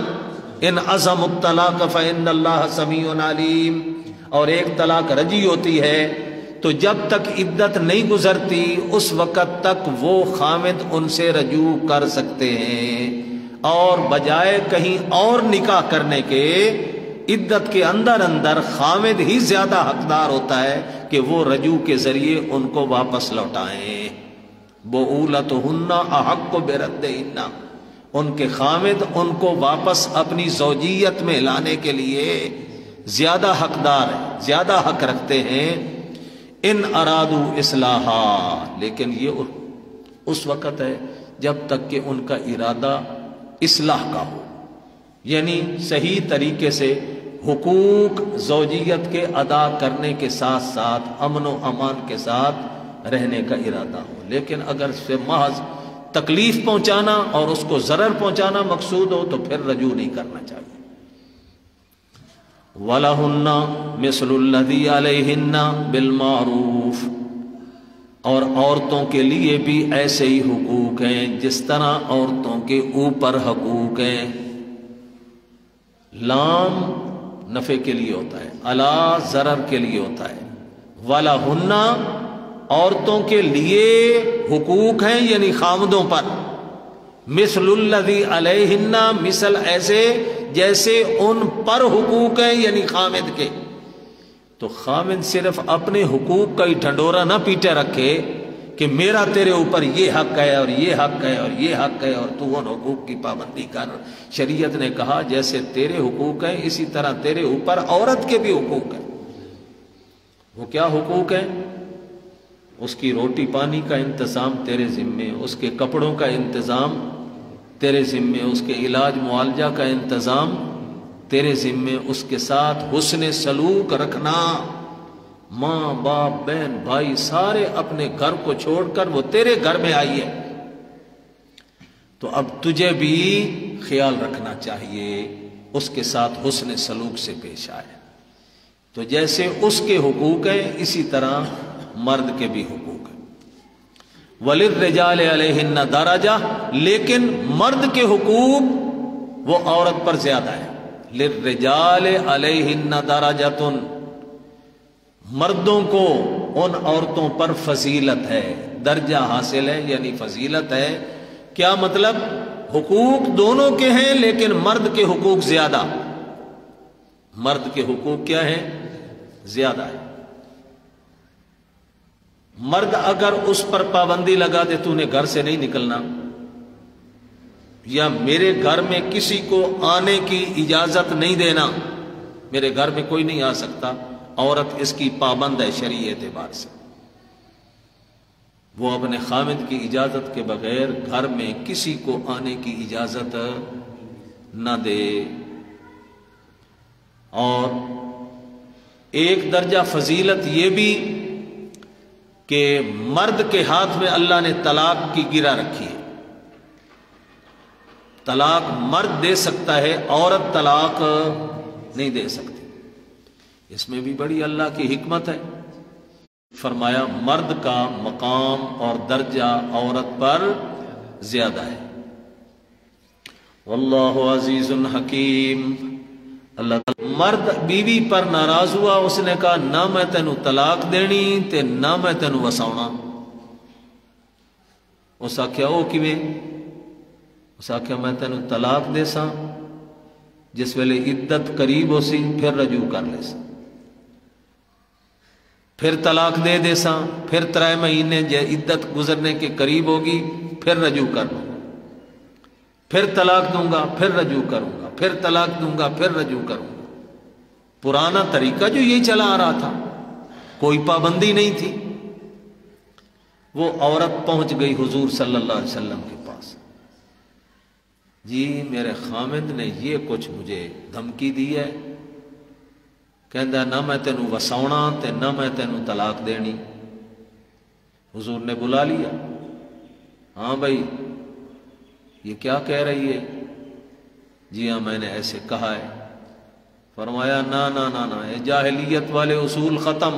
ان عزم الطلاق فإن اللہ سمیع علیم، اور ایک طلاق رجی ہوتی ہے، تو جب تک عدت نہیں گزرتی اس وقت تک وہ خامد ان سے رجوع کر سکتے ہیں، اور بجائے کہیں اور نکاح کرنے کے عدت کے اندر خامد ہی زیادہ حقدار ہوتا ہے کہ وہ رجوع کے ذریعے ان کو واپس لوٹائیں۔ بعولتہن احق بردہن، ان کے خامد ان کو واپس اپنی زوجیت میں لانے کے لیے زیادہ حقدار ہیں، زیادہ حق رکھتے ہیں۔ ان ارادو اصلاحا، لیکن یہ اس وقت ہے جب تک کہ ان کا ارادہ اصلاح کا ہو، یعنی صحیح طریقے سے حقوق زوجیت کے ادا کرنے کے ساتھ ساتھ امن و امان کے ساتھ رہنے کا ارادہ ہو۔ لیکن اگر سے محض تکلیف پہنچانا اور اس کو ضرر پہنچانا مقصود ہو تو پھر رجوع نہیں کرنا چاہیے۔ وَلَهُنَّ مِثْلُ الَّذِي عَلَيْهِنَّ بِالْمَعْرُوفِ، اور عورتوں کے لیے بھی ایسے ہی حقوق ہیں جس طرح عورتوں کے اوپر حقوق ہیں۔ لام نفع کے لیے ہوتا ہے، الا ضرر کے لیے ہوتا ہے۔ وَلَهُنَّ، عورتوں کے لیے حقوق ہیں یعنی خامدوں پر، مثل الذی علیہن، مثل ایسے جیسے ان پر حقوق ہیں یعنی خامد کے۔ تو خامد صرف اپنے حقوق کا ہی ڈھنڈورا نہ پیٹے رکھے کہ میرا تیرے اوپر یہ حق ہے اور یہ حق ہے اور یہ حق ہے اور تو ان حقوق کی پابندی کر۔ شریعت نے کہا جیسے تیرے حقوق ہیں اسی طرح تیرے اوپر عورت کے بھی حقوق ہیں۔ وہ کیا حقوق ہیں؟ اس کی روٹی پانی کا انتظام تیرے ذمے، اس کے کپڑوں کا انتظام تیرے ذمے، اس کے علاج معالجہ کا انتظام تیرے ذمے اس کے ساتھ حسن سلوک رکھنا. ماں باپ بہن بھائی سارے اپنے گھر کو چھوڑ کر وہ تیرے گھر میں آئی ہے، تو اب تجھے بھی خیال رکھنا چاہیے، اس کے ساتھ حسن سلوک سے پیش آئے. تو جیسے اس کے حقوق ہیں اسی طرح مرد کے بھی حقوق ہیں. وَلِلرِّجَالِ عَلَيْهِنَّ دَرَجَةٌ، لیکن مرد کے حقوق وہ عورت پر زیادہ ہے. لِلرِّجَالِ عَلَيْهِنَّ دَرَجَةٌ، مردوں کو ان عورتوں پر فضیلت ہے، درجہ حاصل ہے، یعنی فضیلت ہے. کیا مطلب؟ حقوق دونوں کے ہیں لیکن مرد کے حقوق زیادہ. مرد کے حقوق کیا ہیں؟ زیادہ ہے. مرد اگر اس پر پابندی لگا دے تو نے گھر سے نہیں نکلنا، یا میرے گھر میں کسی کو آنے کی اجازت نہیں دینا، میرے گھر میں کوئی نہیں آ سکتا، عورت اس کی پابند ہے شرعی اعتبار سے. وہ اپنے خامد کی اجازت کے بغیر گھر میں کسی کو آنے کی اجازت نہ دے. اور ایک درجہ فضیلت یہ بھی کہ مرد کے ہاتھ میں اللہ نے طلاق کی گرہ رکھی ہے. طلاق مرد دے سکتا ہے، عورت طلاق نہیں دے سکتی. اس میں بھی بڑی اللہ کی حکمت ہے. فرمایا مرد کا مقام اور درجہ عورت پر زیادہ ہے. واللہ عزیز حکیم. اللہ تعالی مرد بیوی پر ناراض ہوا، اس نے کہا نہ میں تینوں طلاق دینی تے نہ میں تینوں وساؤنا. اس آخیا او کیویں؟ اس آخیا میں تینوں طلاق دے سا جس ویلے عدت قریب ہو سی پھر رجوع کر لے سا، پھر طلاق دے سا، پھر 3 مہینے عدت گزرنے کے قریب ہوگی پھر رجوع کر لوں گا، پھر طلاق دوں گا پھر رجوع کروں گا، پھر طلاق دوں گا پھر رجوع کروں گا. پرانا طریقہ جو یہی چلا آ رہا تھا، کوئی پابندی نہیں تھی. وہ عورت پہنچ گئی حضور صلی اللہ علیہ وسلم کے پاس. جی میرے خامد نے یہ کچھ مجھے دھمکی دی ہے، کہندا نہ میں تینوں وساؤنا تے نہ میں تینوں طلاق دینی. حضور نے بلا لیا. ہاں بھائی یہ کیا کہہ رہی ہے؟ جی ہاں میں نے ایسے کہا ہے. فرمایا نہ نہ نہ نہ، یہ جاہلیت والے اصول ختم،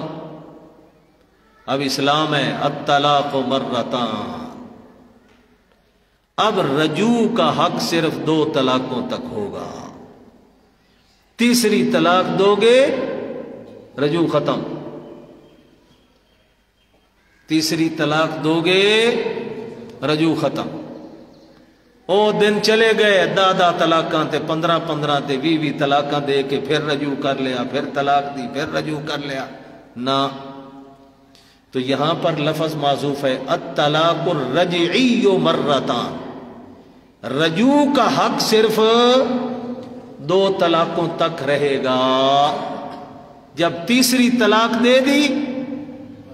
اب اسلام ہے الطلاق مرتان. اب رجوع کا حق صرف 2 طلاقوں تک ہوگا. تیسری طلاق دو گے رجوع ختم. تیسری طلاق دو گے رجوع ختم. او دن چلے گئے 10 طلاقاں تے 15 تے 20 طلاقاں دے کے پھر رجوع کر لیا، پھر طلاق دی، پھر رجوع کر لیا. نہ، تو یہاں پر لفظ معذوف ہے الطلاق الرجعی مرتان. رجوع کا حق صرف 2 طلاقوں تک رہے گا. جب تیسری طلاق دے دی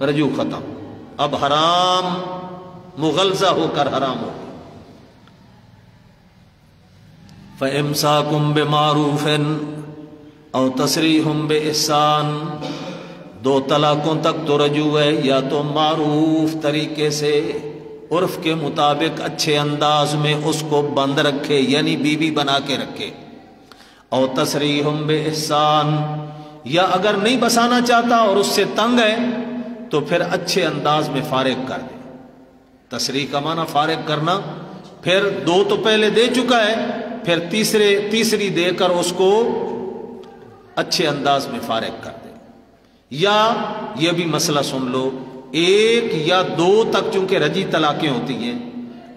رجوع ختم. اب حرام مغلظہ ہو کر حرام ہو. فَإِمْسَاكُمْ بِمَعْرُوفٍ أَوْ تَسْرِيحٌ بِإِحْسَانٍ. 2 طلاقوں تک تو رجوع ہے، یا تو معروف طریقے سے عرف کے مطابق اچھے انداز میں اس کو بند رکھے، یعنی بیوی بنا کے رکھے. اور تسریح بِإِحْسَان، یا اگر نہیں بسانا چاہتا اور اس سے تنگ ہے تو پھر اچھے انداز میں فارغ کر دے. تسریح کا معنی فارغ کرنا. پھر 2 تو پہلے دے چکا ہے، پھر تیسری دے کر اس کو اچھے انداز میں فارغ کر دے. یا یہ بھی مسئلہ سن لو، 1 یا 2 تک چونکہ رجی طلاقیں ہوتی ہیں،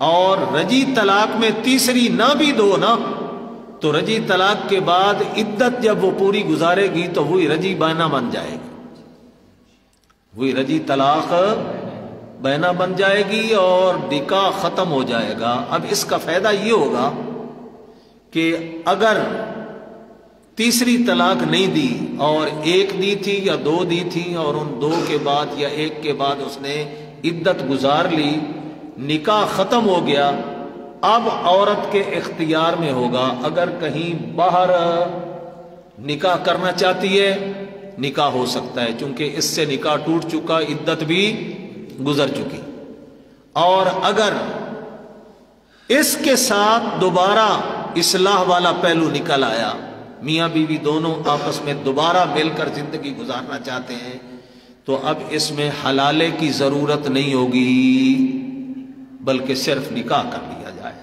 اور رجی طلاق میں تیسری نہ بھی دو نا، تو رجی طلاق کے بعد عدت جب وہ پوری گزارے گی تو وہی رجی بائنا بن جائے گی، وہی رجی طلاق بائنا بن جائے گی اور نکاح ختم ہو جائے گا. اب اس کا فائدہ یہ ہوگا کہ اگر تیسری طلاق نہیں دی اور 1 دی تھی یا 2 دی تھی، اور ان 2 کے بعد یا 1 کے بعد اس نے عدت گزار لی، نکاح ختم ہو گیا، اب عورت کے اختیار میں ہوگا اگر کہیں باہر نکاح کرنا چاہتی ہے نکاح ہو سکتا ہے، چونکہ اس سے نکاح ٹوٹ چکا، عدت بھی گزر چکی۔ اور اگر اس کے ساتھ دوبارہ اصلاح والا پہلو نکل آیا، میاں بیوی دونوں آپس میں دوبارہ مل کر زندگی گزارنا چاہتے ہیں، تو اب اس میں حلالے کی ضرورت نہیں ہوگی، بلکہ صرف نکاح کر لیا جائے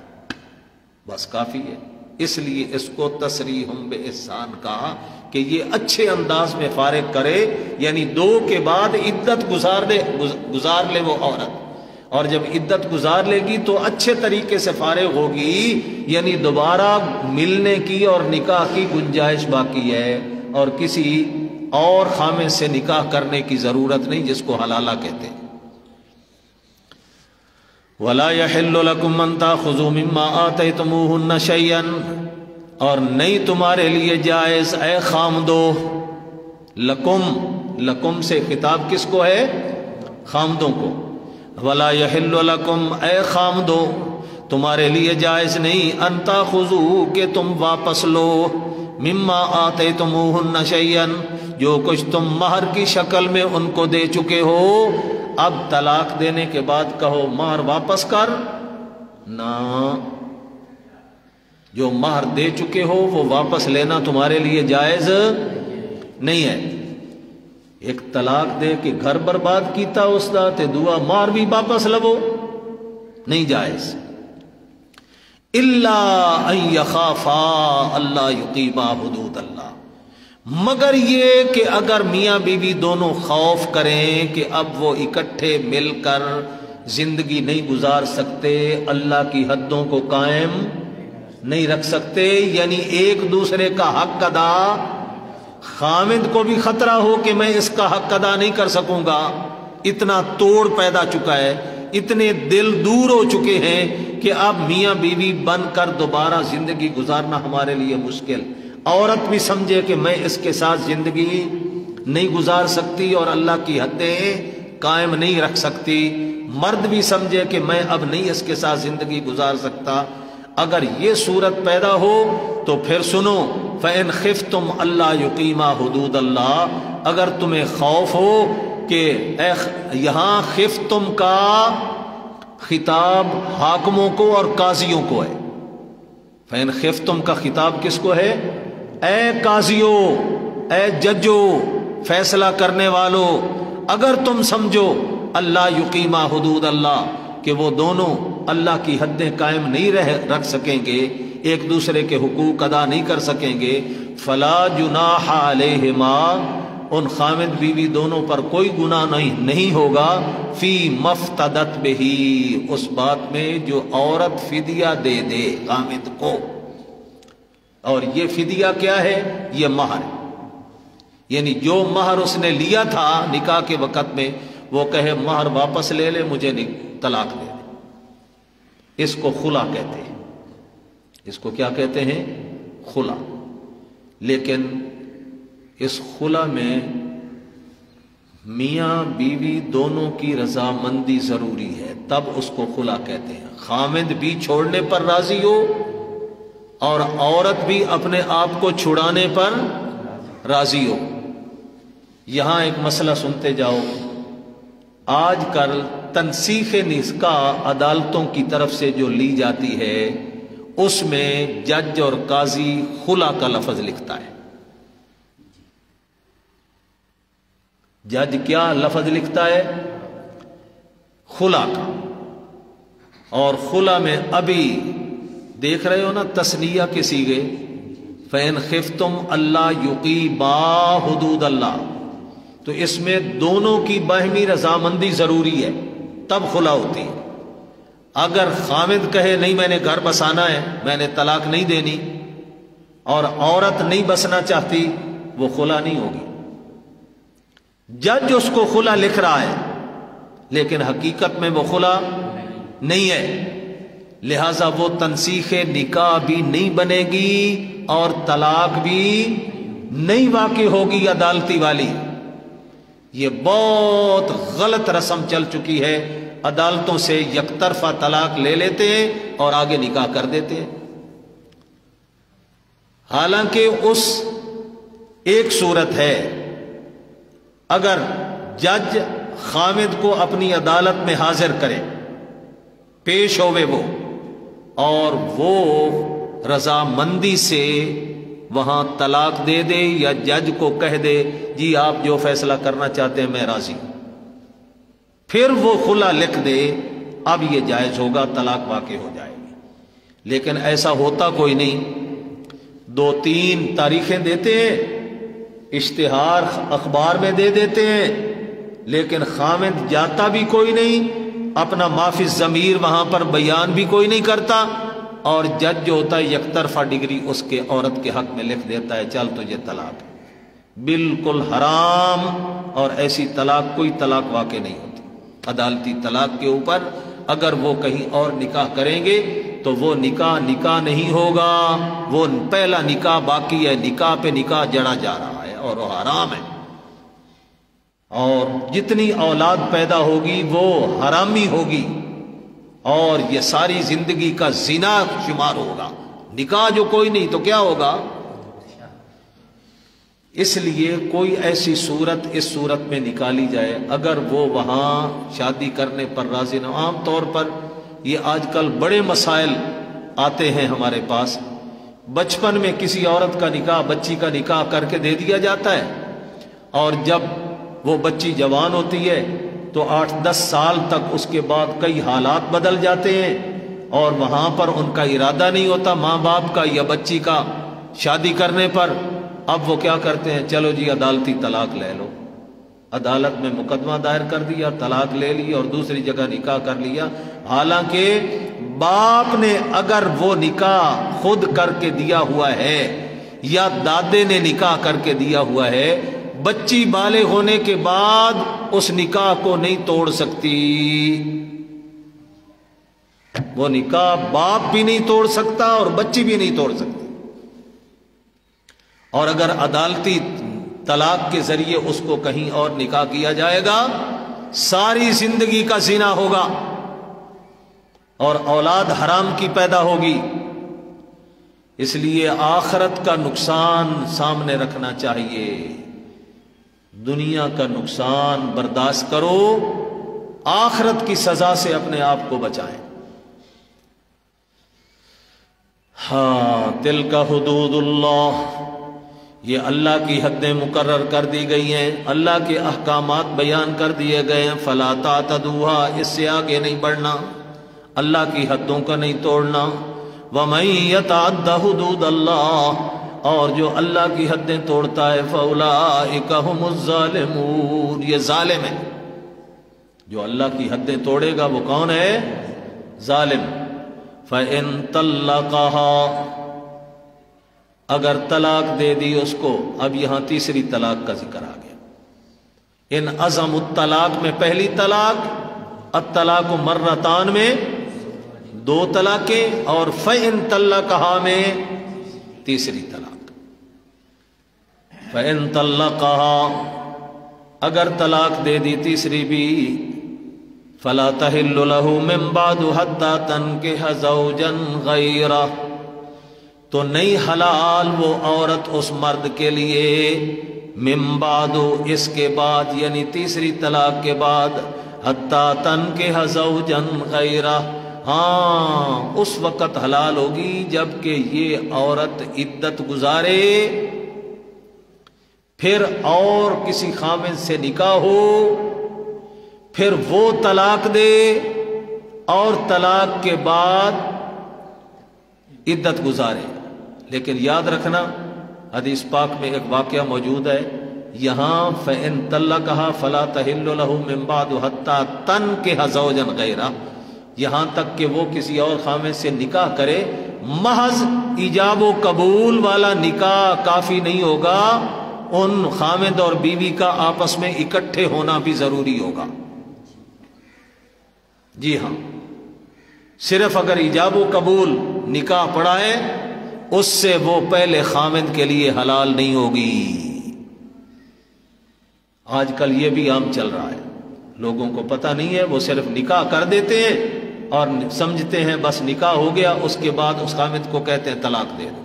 بس کافی ہے۔ اس لیے اس کو تسریحم بإحسان کہا کہ یہ اچھے انداز میں فارغ کرے، یعنی 2 کے بعد عدت گزار لے وہ عورت، اور جب عدت گزار لے گی تو اچھے طریقے سے فارغ ہوگی، یعنی دوبارہ ملنے کی اور نکاح کی گنجائش باقی ہے، اور کسی اور خامن سے نکاح کرنے کی ضرورت نہیں، جس کو حلالہ کہتے ہیں۔ وَلَا يَحِلُّ لَكُمْ أَن تَأْخُذُوا مِمَّا آتَيْتُمُوهُنَّ شَيْئًا، اور نہیں تمہارے لیے جائز اے خامدو، لکم سے خطاب کس کو ہے؟ خامدوں کو۔ وَلَا يَحِلُّ لَكُمْ اے خامدو، تمہارے لیے جائز نہیں، ان تاخذوا کہ تم واپس لو، مما آتیتموہن شیئا جو کچھ تم مہر کی شکل میں ان کو دے چکے ہو، اب طلاق دینے کے بعد کہو مہر واپس کر، نہ، جو مہر دے چکے ہو وہ واپس لینا تمہارے لیے جائز نہیں ہے۔ ایک طلاق دے کے گھر برباد کیتا اس دا تے دعا مہر بھی واپس لو، نہیں جائز۔ الا ان یخافا اللہ یقیما حدود اللہ، مگر یہ کہ اگر میاں بیوی دونوں خوف کریں کہ اب وہ اکٹھے مل کر زندگی نہیں گزار سکتے، اللہ کی حدوں کو قائم نہیں رکھ سکتے، یعنی ایک دوسرے کا حق ادا، خامند کو بھی خطرہ ہو کہ میں اس کا حق ادا نہیں کر سکوں گا، اتنا توڑ پیدا چکا ہے، اتنے دل دور ہو چکے ہیں کہ اب میاں بیوی بن کر دوبارہ زندگی گزارنا ہمارے لیے مشکل، عورت بھی سمجھے کہ میں اس کے ساتھ زندگی نہیں گزار سکتی اور اللہ کی حدیں قائم نہیں رکھ سکتی، مرد بھی سمجھے کہ میں اب نہیں اس کے ساتھ زندگی گزار سکتا۔ اگر یہ صورت پیدا ہو تو پھر سنو، فَإِنْ خِفْتُمْ أَلَّا يُقِيمَا حُدُودَ اللَّهِ، اگر تمہیں خوف ہو کہ یہاں خفتم کا خطاب حاکموں کو اور قاضیوں کو ہے، فَإِنْ خفتم کا خطاب کس کو ہے؟ اے قاضیوں، اے ججو، فیصلہ کرنے والوں، اگر تم سمجھو اللہ یقیما حدود اللہ کہ وہ دونوں اللہ کی حدیں قائم نہیں رکھ سکیں گے، ایک دوسرے کے حقوق ادا نہیں کر سکیں گے، فلا جناح علیہما، ان خامد بیوی دونوں پر کوئی گناہ نہیں ہوگا، فی مفتدت بہی، اس بات میں جو عورت فدیہ دے دے خامد کو، اور یہ فدیہ کیا ہے؟ یہ مہر، یعنی جو مہر اس نے لیا تھا نکاح کے وقت میں، وہ کہے مہر واپس لے لے، مجھے طلاق دے دے، اس کو خلا کہتے ہیں، اس کو کیا کہتے ہیں؟ خلا۔ لیکن اس خلا میں میاں بیوی دونوں کی رضامندی ضروری ہے، تب اس کو خلا کہتے ہیں، خامد بھی چھوڑنے پر راضی ہو اور عورت بھی اپنے آپ کو چھڑانے پر راضی ہو۔ یہاں ایک مسئلہ سنتے جاؤ، آج کل تنسیخ نکاح عدالتوں کی طرف سے جو لی جاتی ہے، اس میں جج اور قاضی خلا کا لفظ لکھتا ہے۔ جج کیا لفظ لکھتا ہے؟ خلا کا، اور خلا میں ابھی دیکھ رہے ہو نا تثنیہ کے صیغے، فَإِنْ خِفْتُمْ أَلَّا يُقِيمَا حُدُودَ اللَّهِ، تو اس میں دونوں کی باہمی رضامندی ضروری ہے، تب خلا ہوتی ہے۔ اگر خامد کہے نہیں میں نے گھر بسانا ہے، میں نے طلاق نہیں دینی، اور عورت نہیں بسنا چاہتی، وہ خلا نہیں ہوگی۔ جج اس کو خلا لکھ رہا ہے لیکن حقیقت میں وہ خلا نہیں ہے، لہذا وہ تنسیخ نکاح بھی نہیں بنے گی اور طلاق بھی نہیں واقع ہوگی عدالتی والی۔ یہ بہت غلط رسم چل چکی ہے، عدالتوں سے یک طرفہ طلاق لے لیتے ہیں اور آگے نکاح کر دیتے ہیں، حالانکہ اس ایک صورت ہے اگر جج خامد کو اپنی عدالت میں حاضر کرے، پیش ہوئے وہ، اور وہ رضامندی سے وہاں طلاق دے دے یا جج کو کہہ دے جی آپ جو فیصلہ کرنا چاہتے ہیں میں راضی ہوں، پھر وہ خلا لکھ دے، اب یہ جائز ہوگا، طلاق واقع ہو جائے گی۔ لیکن ایسا ہوتا کوئی نہیں، 2-3 تاریخیں دیتے ہیں، اشتہار اخبار میں دے دیتے ہیں، لیکن خامد جاتا بھی کوئی نہیں، اپنا معافی ضمیر وہاں پر بیان بھی کوئی نہیں کرتا، اور جج جو ہوتا ہے یک طرفہ ڈگری اس کے عورت کے حق میں لکھ دیتا ہے چل تجھے طلاق ہے۔ بالکل حرام، اور ایسی طلاق کوئی طلاق واقع نہیں ہوتی۔ عدالتی طلاق کے اوپر اگر وہ کہیں اور نکاح کریں گے تو وہ نکاح نہیں ہوگا، وہ پہلا نکاح باقی ہے، نکاح پہ نکاح جڑا جا رہا ہے اور وہ حرام ہے، اور جتنی اولاد پیدا ہوگی وہ حرامی ہوگی، اور یہ ساری زندگی کا زنا شمار ہوگا۔ نکاح جو کوئی نہیں تو کیا ہوگا؟ اس لیے کوئی ایسی صورت اس صورت میں نکالی جائے اگر وہ وہاں شادی کرنے پر راضی نہ۔ عام طور پر یہ آج کل بڑے مسائل آتے ہیں ہمارے پاس، بچپن میں کسی عورت کا نکاح، بچی کا نکاح کر کے دے دیا جاتا ہے، اور جب وہ بچی جوان ہوتی ہے تو 8-10 سال تک اس کے بعد کئی حالات بدل جاتے ہیں، اور وہاں پر ان کا ارادہ نہیں ہوتا ماں باپ کا یا بچی کا شادی کرنے پر۔ اب وہ کیا کرتے ہیں، چلو جی عدالتی طلاق لے لو، عدالت میں مقدمہ دائر کر دیا، طلاق لے لی اور دوسری جگہ نکاح کر لیا، حالانکہ باپ نے اگر وہ نکاح خود کر کے دیا ہوا ہے یا دادے نے نکاح کر کے دیا ہوا ہے، بچی بالغ ہونے کے بعد اس نکاح کو نہیں توڑ سکتی، وہ نکاح باپ بھی نہیں توڑ سکتا اور بچی بھی نہیں توڑ سکتی۔ اور اگر عدالتی طلاق کے ذریعے اس کو کہیں اور نکاح کیا جائے گا، ساری زندگی کا زنا ہوگا اور اولاد حرام کی پیدا ہوگی۔ اس لیے آخرت کا نقصان سامنے رکھنا چاہیے، دنیا کا نقصان برداشت کرو، آخرت کی سزا سے اپنے آپ کو بچائیں۔ ہاں، تلک حدود اللہ، یہ اللہ کی حدیں مقرر کر دی گئی ہیں، اللہ کے احکامات بیان کر دیے گئے ہیں، فلا تعتدوها، اس سے آگے نہیں بڑھنا، اللہ کی حدوں کا نہیں توڑنا۔ ومن یتعد حدود اللہ، اور جو اللہ کی حدیں توڑتا ہے فاولئک هم الظالمون، یہ ظالم ہے، جو اللہ کی حدیں توڑے گا وہ کون ہے؟ ظالم۔ فإن طلقها، اگر طلاق دے دی اس کو، اب یہاں تیسری طلاق کا ذکر آ گیا۔ ان عزم الطلاق میں پہلی طلاق، الطلاق مرتان میں 2 طلاقیں، اور فإن طلقها میں تیسری طلاق۔ فإن طلقها، اگر طلاق دے دی تیسری بھی، فلا تحل له من بعد حتى تنكح زوجا غيره، تو نہیں حلال وہ عورت اس مرد کے لیے، من بعد، اس کے بعد یعنی تیسری طلاق کے بعد، حتی تنکح زوجا غیرہ، ہاں اس وقت حلال ہوگی جبکہ یہ عورت عدت گزارے، پھر اور کسی خامد سے نکاح ہو، پھر وہ طلاق دے، اور طلاق کے بعد عدت گزارے۔ لیکن یاد رکھنا حدیث پاک میں ایک واقعہ موجود ہے، یہاں فَإِن طَلَّقَهَا فَلَا تَحِلُّ لَهُ مِن بَعْدُ حَتَّى تَنكِحَ زَوْجًا غَيْرَهُ، یہاں تک کہ وہ کسی اور خامد سے نکاح کرے، محض ایجاب و قبول والا نکاح کافی نہیں ہوگا، ان خامد اور بیوی کا آپس میں اکٹھے ہونا بھی ضروری ہوگا۔ جی ہاں، صرف اگر ایجاب و قبول نکاح پڑا ہے، اس سے وہ پہلے خامد کے لیے حلال نہیں ہوگی۔ آج کل یہ بھی عام چل رہا ہے، لوگوں کو پتہ نہیں ہے، وہ صرف نکاح کر دیتے ہیں اور سمجھتے ہیں بس نکاح ہو گیا، اس کے بعد اس خامد کو کہتے ہیں طلاق دے دو۔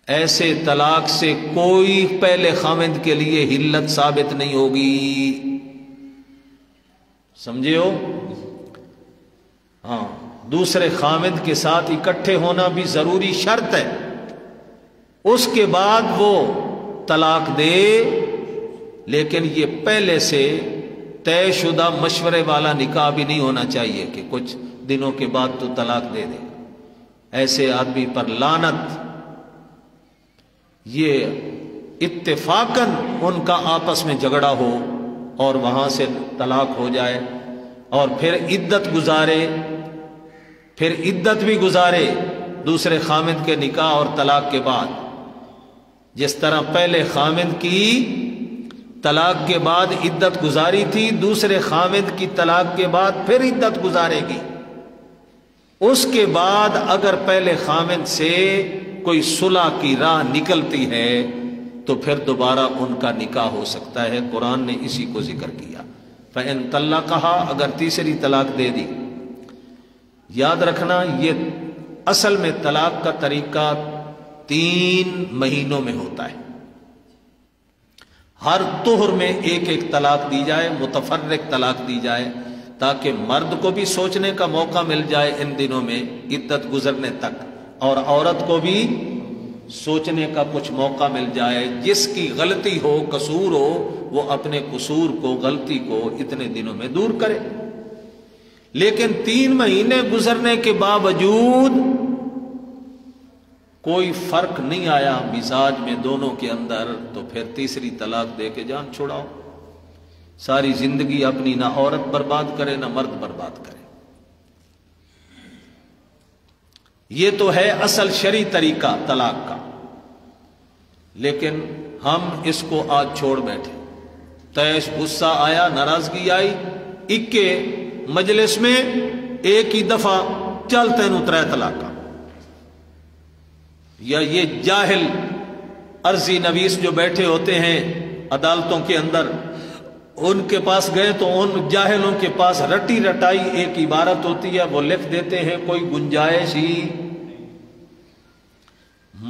ایسے طلاق سے کوئی پہلے خاوند کے لیے حلت ثابت نہیں ہوگی، سمجھے ہو؟ ہاں، دوسرے خاوند کے ساتھ اکٹھے ہونا بھی ضروری شرط ہے، اس کے بعد وہ طلاق دے، لیکن یہ پہلے سے طے شدہ مشورے والا نکاح بھی نہیں ہونا چاہیے کہ کچھ دنوں کے بعد تو طلاق دے دے۔ ایسے آدمی پر لعنت، یہ اتفاقاً ان کا آپس میں جھگڑا ہو اور وہاں سے طلاق ہو جائے اور پھر عدت گزارے، پھر عدت بھی گزارے دوسرے خاوند کے نکاح اور طلاق کے بعد، جس طرح پہلے خاوند کی طلاق کے بعد عدت گزاری تھی، دوسرے خاوند کی طلاق کے بعد پھر عدت گزارے گی۔ اس کے بعد اگر پہلے خاوند سے کوئی صلح کی راہ نکلتی ہے تو پھر دوبارہ ان کا نکاح ہو سکتا ہے۔ قرآن نے اسی کو ذکر کیا، فَإِن طَلَّقَهَا، اگر تیسری طلاق دے دی۔ یاد رکھنا یہ اصل میں طلاق کا طریقہ 3 مہینوں میں ہوتا ہے، ہر طہر میں ایک ایک طلاق دی جائے، متفرق طلاق دی جائے، تاکہ مرد کو بھی سوچنے کا موقع مل جائے ان دنوں میں عدت گزرنے تک، اور عورت کو بھی سوچنے کا کچھ موقع مل جائے، جس کی غلطی ہو، قصور ہو، وہ اپنے قصور کو، غلطی کو اتنے دنوں میں دور کرے۔ لیکن 3 مہینے گزرنے کے باوجود کوئی فرق نہیں آیا مزاج میں دونوں کے اندر، تو پھر تیسری طلاق دے کے جان چھڑاؤ۔ ساری زندگی اپنی نہ عورت برباد کرے نہ مرد برباد کرے۔ یہ تو ہے اصل شرعی طریقہ طلاق کا، لیکن ہم اس کو آج چھوڑ بیٹھے۔ تیش غصہ آیا، ناراضگی آئی، اکے مجلس میں ایک ہی دفعہ چل تینوں 3 طلاق، یا یہ جاہل عرضی نویس جو بیٹھے ہوتے ہیں عدالتوں کے اندر، ان کے پاس گئے تو ان جاہلوں کے پاس رٹی رٹائی ایک عبارت ہوتی ہے، وہ لکھ دیتے ہیں کوئی گنجائش ہی۔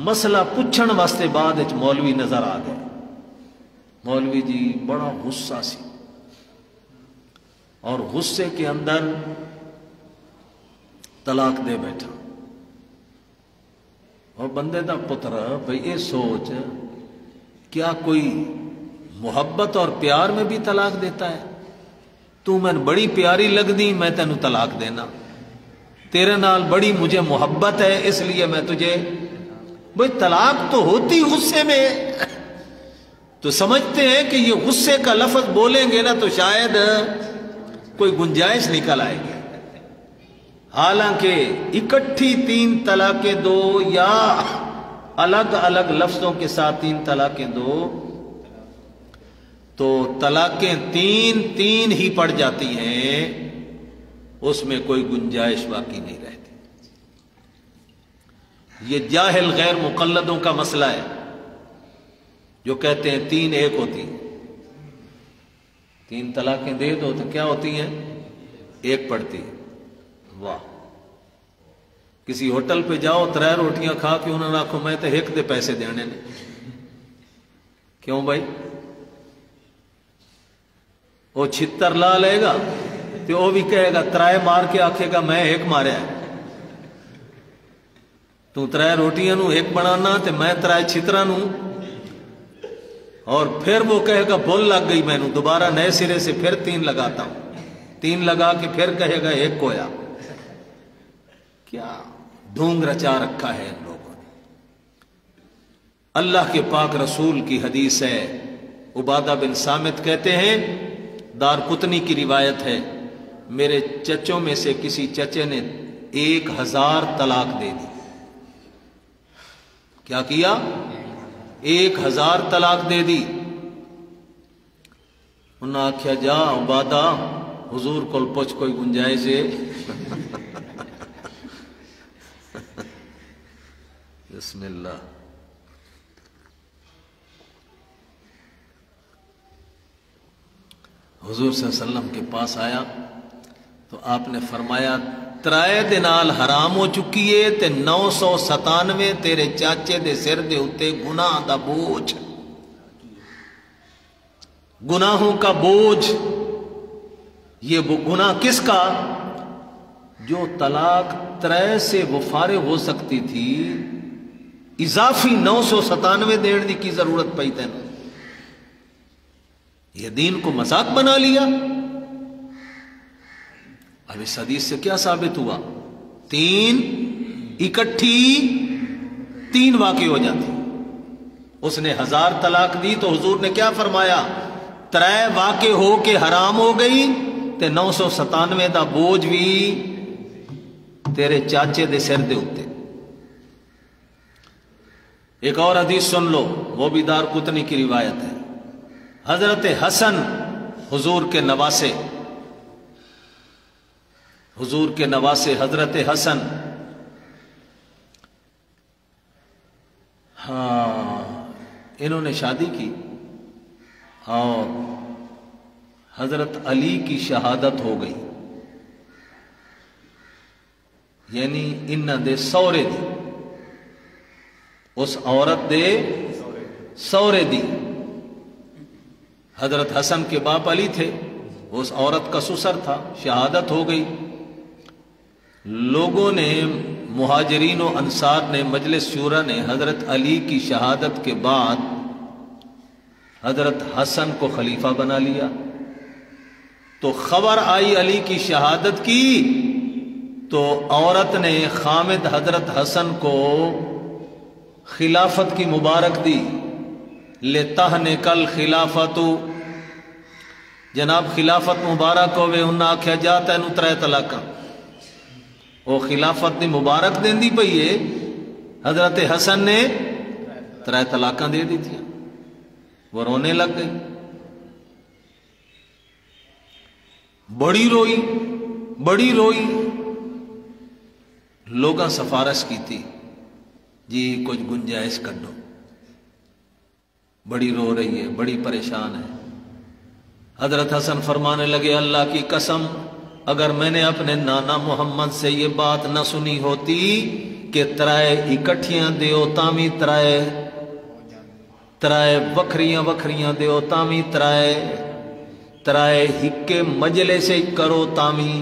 مسئلہ پوچھن واسطے بعد مولوی نظر آ گئے، مولوی جی بڑا غصہ سی، اور غصے کے اندر طلاق دے بیٹھا۔ اور بندے دا پتر بھئی یہ سوچ، کیا کوئی محبت اور پیار میں بھی طلاق دیتا ہے؟ تو میں بڑی پیاری لگ دی، میں تینوں طلاق دینا، تیرے نال بڑی مجھے محبت ہے اس لیے میں تجھے، بھئی طلاق تو ہوتی غصے میں، تو سمجھتے ہیں کہ یہ غصے کا لفظ بولیں گے نا تو شاید کوئی گنجائش نکل آئے گی، حالانکہ اکٹھی 3 طلاقیں دو یا الگ الگ لفظوں کے ساتھ 3 طلاقیں دو تو طلاقیں 3 ہی پڑ جاتی ہیں، اس میں کوئی گنجائش باقی نہیں رہتی۔ یہ جاہل غیر مقلدوں کا مسئلہ ہے جو کہتے ہیں 3 ایک ہوتی ہیں، 3 طلاقیں دے دو تو کیا ہوتی ہیں؟ ایک پڑتی ہے۔ واہ، کسی ہوٹل پہ جاؤ 3 روٹیاں کھا کے انہوں نے آکھو میں تو ایک دے پیسے دینے نے، کیوں بھائی؟ وہ 76 لا لے گا تو وہ بھی کہے گا 3 مار کے آکھے گا میں ایک ماریا ہے، تو 3 روٹیاں نو ایک بنانا تے میں 3 چھترا نو، اور پھر وہ کہے گا بھول لگ گئی میں نو، دوبارہ نئے سرے سے پھر 3 لگاتا ہوں، 3 لگا کے پھر کہے گا ایک کویا۔ کیا ڈھونگ رچا رکھا ہے ان لوگوں نے۔ اللہ کے پاک رسول کی حدیث ہے، عبادہ بن صامت کہتے ہیں، دارقطنی کی روایت ہے، میرے چچوں میں سے کسی چچے نے 1000 طلاق دے دی۔ کیا کیا؟ 1000 طلاق دے دی۔ انہوں نے آکھیا جا عبادہ حضور کول پوچھ کوئی گنجائش ہے؟ بسم اللہ۔ حضور صلی اللہ علیہ وسلم کے پاس آیا تو آپ نے فرمایا ترائے دے نال حرام ہو چکی ہے تے 997 تیرے چاچے دے سر دے اتے گناہ دا بوجھ، گناہوں کا بوجھ۔ یہ گناہ کس کا؟ جو طلاق 3 سے وہ فارغ ہو سکتی تھی، اضافی 997 دین دی کی ضرورت پئی تین؟ یہ دین کو مذاق بنا لیا۔ اب اس حدیث سے کیا ثابت ہوا؟ 3 اکٹھی 3 واقع ہو جاتی۔ اس نے 1000 طلاق دی تو حضور نے کیا فرمایا؟ 3 واقع ہو کے حرام ہو گئی تے 997 دا بوجھ بھی تیرے چاچے دے سر دے اتے۔ ایک اور حدیث سن لو، وہ بھی دارقطنی کی روایت ہے۔ حضرت حسن حضور کے نواسے، حضور کے نواسے حضرت حسن، انہوں نے شادی کی اور حضرت علی کی شہادت ہو گئی، یعنی انہ دے سورے دی، اس عورت دے سورے دی۔ حضرت حسن کے باپ علی تھے، اس عورت کا سسر تھا، شہادت ہو گئی۔ لوگوں نے، مہاجرین و انصار نے، مجلس شورا نے حضرت علی کی شہادت کے بعد حضرت حسن کو خلیفہ بنا لیا۔ تو خبر آئی علی کی شہادت کی تو عورت نے خامد حضرت حسن کو خلافت کی مبارک دی۔ لِتَحْنِكَ الْخِلَافَةُ، جناب خلافت مبارک ہوئے، انہاں آکھیا جاتا ہے نو 3 طلاقاں۔ وہ خلافت نے مبارک دین دی پئی ہے، حضرت حسن نے 3 طلاقاں دے دی تھی۔ وہ رونے لگ گئی، بڑی روئی، بڑی روئی۔ لوگاں سفارش کی تھی، جی کچھ گنجائش کر دو، بڑی رو رہی ہے، بڑی پریشان ہے۔ حضرت حسن فرمانے لگے، اللہ کی قسم اگر میں نے اپنے نانا محمد سے یہ بات نہ سنی ہوتی کہ 3 اکٹھیاں دیو تامی 3 وکھریاں وکھریاں دیو تامی 3 ہکے مجلے سے کرو تامی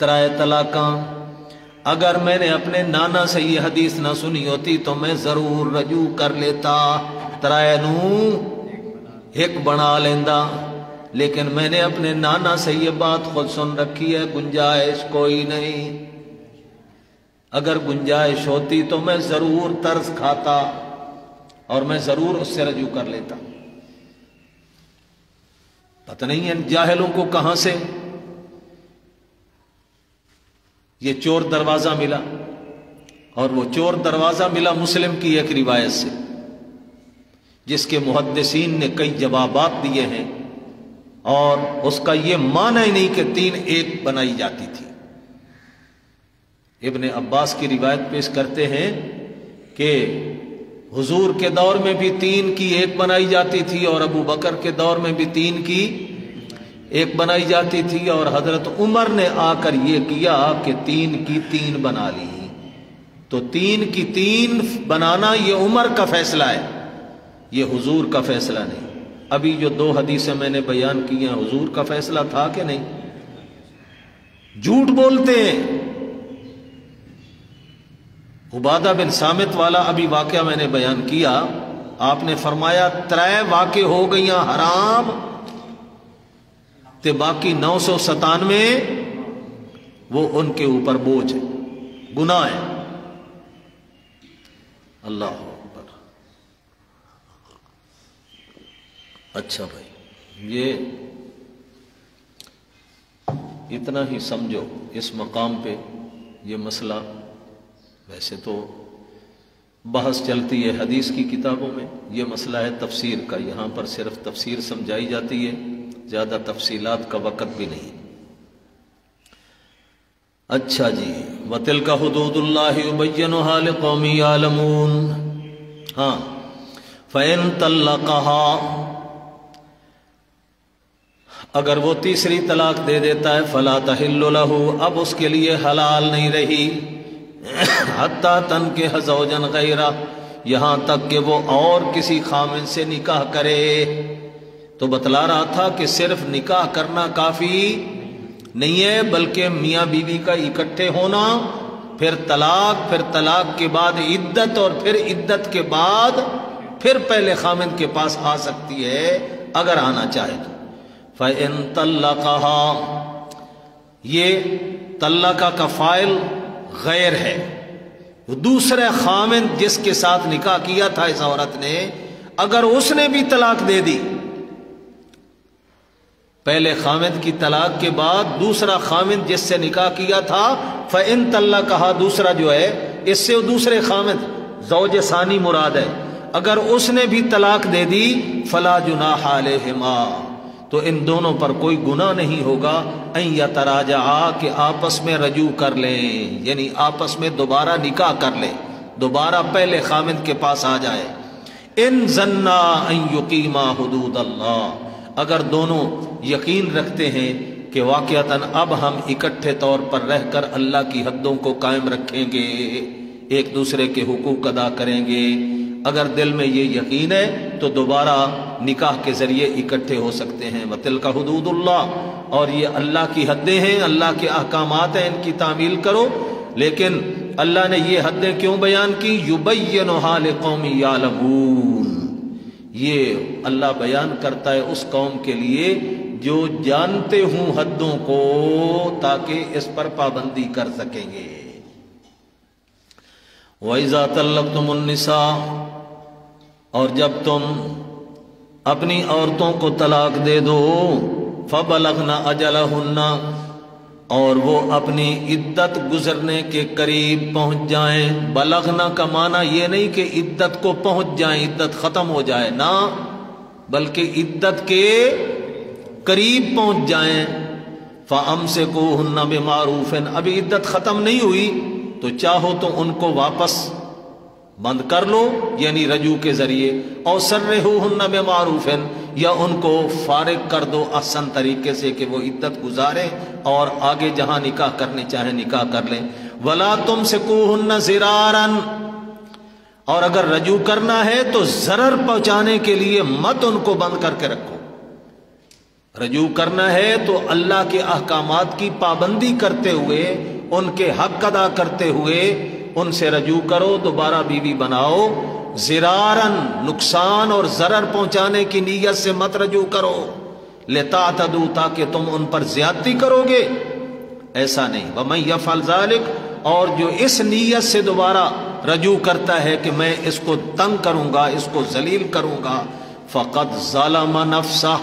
3 طلاقاں۔ اگر میں نے اپنے نانا سے یہ حدیث نہ سنی ہوتی تو میں ضرور رجوع کر لیتا، 3 نو ایک بنا لیندہ، لیکن میں نے اپنے نانا سے یہ بات خود سن رکھی ہے، گنجائش کوئی نہیں۔ اگر گنجائش ہوتی تو میں ضرور طرز کھاتا اور میں ضرور اس سے رجوع کر لیتا۔ پتہ نہیں ہے جاہلوں کو کہاں سے یہ چور دروازہ ملا، اور وہ چور دروازہ ملا مسلم کی ایک روایت سے، جس کے محدثین نے کئی جوابات دیے ہیں، اور اس کا یہ معنی ہی نہیں کہ 3 ایک بنائی جاتی تھی۔ ابن عباس کی روایت پیش کرتے ہیں کہ حضور کے دور میں بھی 3 کی ایک بنائی جاتی تھی، اور ابو بکر کے دور میں بھی 3 کی ایک بنائی جاتی تھی، اور حضرت عمر نے آ کر یہ کیا کہ 3 کی 3 بنا لی۔ تو 3 کی 3 بنانا یہ عمر کا فیصلہ ہے، یہ حضور کا فیصلہ نہیں۔ ابھی جو 2 حدیثیں میں نے بیان کی ہیں، حضور کا فیصلہ تھا کہ نہیں؟ جھوٹ بولتے ہیں۔ عبادہ بن صامت والا ابھی واقعہ میں نے بیان کیا، آپ نے فرمایا 3 واقع ہو گئیاں حرام تے باقی 997 وہ ان کے اوپر بوجھ ہے، گناہ ہے۔ اللہ اکبر۔ اچھا بھائی، یہ اتنا ہی سمجھو اس مقام پہ یہ مسئلہ۔ ویسے تو بحث چلتی ہے حدیث کی کتابوں میں، یہ مسئلہ ہے تفسیر کا، یہاں پر صرف تفسیر سمجھائی جاتی ہے، زیادہ تفصیلات کا وقت بھی نہیں۔ اچھا جی، وَتِلْكَ حُدُودُ اللَّهِ يُبَيِّنُهَا لِقَوْمٍ يَعْلَمُونَ۔ ہاں، فَإِن طَلَّقَهَا، اگر وہ تیسری طلاق دے دیتا ہے فلا تحل لہ، اب اس کے لیے حلال نہیں رہی، حتی تنکح زوجا غیرہ، یہاں تک کہ وہ اور کسی خامن سے نکاح کرے۔ تو بتلا رہا تھا کہ صرف نکاح کرنا کافی نہیں ہے، بلکہ میاں بیوی کا اکٹھے ہونا، پھر طلاق کے بعد عدت، اور پھر عدت کے بعد پھر پہلے خامن کے پاس آ سکتی ہے اگر آنا چاہے تو۔ فَإِن طَلَّقَهَا، یہ طلقہ کا فاعل غیر ہے، دوسرے خامن جس کے ساتھ نکاح کیا تھا اس عورت نے، اگر اس نے بھی طلاق دے دی، پہلے خامد کی طلاق کے بعد دوسرا خامد جس سے نکاح کیا تھا، فَإِن طَلَّقَهَا، دوسرا جو ہے اس سے دوسرے خامد زوج ثانی مراد ہے، اگر اس نے بھی طلاق دے دی، فَلَا جُنَاحَ عَلَيْهِمَا، تو ان دونوں پر کوئی گناہ نہیں ہوگا، ان یتراجعا، کہ آپس میں رجوع کر لیں، یعنی آپس میں دوبارہ نکاح کر لیں، دوبارہ پہلے خامد کے پاس آ جائے۔ ان ظنا ان یقیما حدود اللہ، اگر دونوں یقین رکھتے ہیں کہ واقعتاً اب ہم اکٹھے طور پر رہ کر اللہ کی حدوں کو قائم رکھیں گے، ایک دوسرے کے حقوق ادا کریں گے، اگر دل میں یہ یقین ہے تو دوبارہ نکاح کے ذریعے اکٹھے ہو سکتے ہیں۔ وَتِلْكَ حُدُودُ اللَّهِ، اور یہ اللہ کی حدیں ہیں، اللہ کے احکامات ہیں، ان کی تعمیل کرو۔ لیکن اللہ نے یہ حدیں کیوں بیان کی؟ يُبَيِّنُهَا لِقَوْمٍ يَعْلَمُونَ، یہ اللہ بیان کرتا ہے اس قوم کے لیے جو جانتے ہوں حدوں کو، تاکہ اس پر پابندی کر سکیں گے۔ وَإِذَا طَلَّقْتُمُ النِّسَاءَ، اور جب تم اپنی عورتوں کو طلاق دے دو، فَبَلَغْنَ أَجَلَهُنَّ، اور وہ اپنی عدت گزرنے کے قریب پہنچ جائیں۔ بلغنا کا معنی یہ نہیں کہ عدت کو پہنچ جائیں، عدت ختم ہو جائے، نہ، بلکہ عدت کے قریب پہنچ جائیں۔ فَأَمْسِكُوهُنَّ بِمَعْرُوفٍ، ابھی عدت ختم نہیں ہوئی تو چاہو تو ان کو واپس بند کر لو، یعنی رجوع کے ذریعے، اور سرحوہن بمعروف، یا ان کو فارغ کر دو احسن طریقے سے کہ وہ عدت گزاریں اور آگے جہاں نکاح کرنے چاہیں نکاح کر لیں۔ ولا تمسکوہن ضرارا، اور اگر رجوع کرنا ہے تو ضرر پہنچانے کے لیے مت ان کو بند کر کے رکھو۔ رجوع کرنا ہے تو اللہ کے احکامات کی پابندی کرتے ہوئے، ان کے حق ادا کرتے ہوئے ان سے رجوع کرو، دوبارہ بیوی بناؤ۔ ضرارن، نقصان اور ضرر پہنچانے کی نیت سے مت رجوع کرو، لتعتدوا، تاکہ تم ان پر زیادتی کرو گے، ایسا نہیں۔ ومن یفعل ذلک، اور جو اس نیت سے دوبارہ رجوع کرتا ہے کہ میں اس کو تنگ کروں گا، اس کو ذلیل کروں گا، فقد ظلم نفسہ،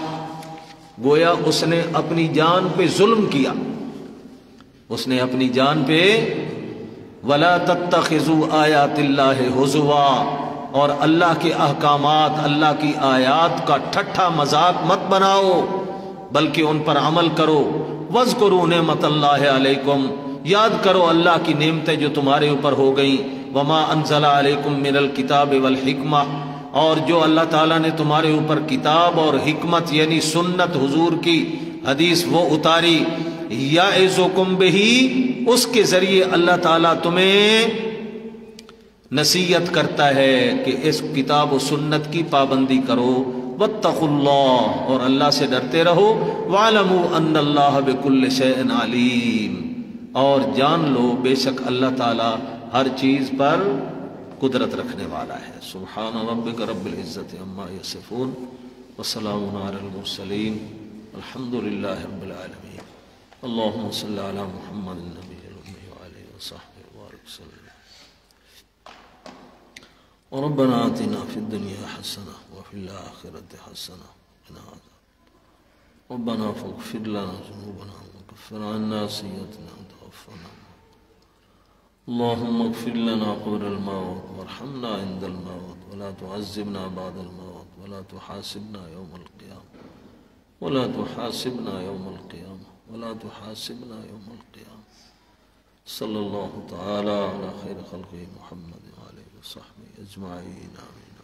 گویا اس نے اپنی جان پہ ظلم کیا، اس نے اپنی جان پہ۔ وَلَا تَتَّخِذُوا آیَاتِ اللَّهِ هُزُوًا، اور اللہ کے احکامات، اللہ کی آیات کا ٹھٹھا مذاق مت بناؤ، بلکہ ان پر عمل کرو۔ وَاذْكُرُوا نِعْمَةَ اللَّهِ عَلَيْكُمْ، یاد کرو اللہ کی نعمتیں جو تمہارے اوپر ہو گئیں۔ وَمَا أَنزَلَ عَلَيْكُمْ مِنَ الْكِتَابِ وَالْحِكْمَةِ، اور جو اللہ تعالیٰ نے تمہارے اوپر کتاب اور حکمت یعنی سنت حضور کی حدیث وہ اتاری۔ یعظکم بہ، اس کے ذریعے اللہ تعالیٰ تمہیں نصیحت کرتا ہے کہ اس کتاب و سنت کی پابندی کرو۔ واتقوا اللہ، اور اللہ سے ڈرتے رہو۔ وَاعْلَمُوا أَنَّ اللَّهَ بِكُلِّ شَيْءٍ عَلِيمٌ، اور جان لو بے شک اللہ تعالیٰ ہر چیز پر قدرت رکھنے والا ہے۔ سبحان ربک رب العزت عما یصفون، وسلام علی المرسلین، الحمد للہ رب العالمین۔ اللہم صلی علی محمد النبی الأمی وعلیہ وصحبہ وبارک وسلم۔ ربنا آتنا فی الدنیا حسنہ وفی الآخرۃ حسنہ وقنا عذاب، ربنا فاغفر لنا ذنوبنا وکفر عنا سیئاتنا وتوفنا، اللهم اغفر لنا قبل الموت وارحمنا عند الموت، ولا تعذبنا بعد الموت، ولا تحاسبنا يوم القيامة، ولا تحاسبنا يوم القيامة، ولا تحاسبنا يوم القيامة۔ صلی اللہ تعالی علی خیر خلقہ محمد وآلہ وصحبہ اجمعین، آمین۔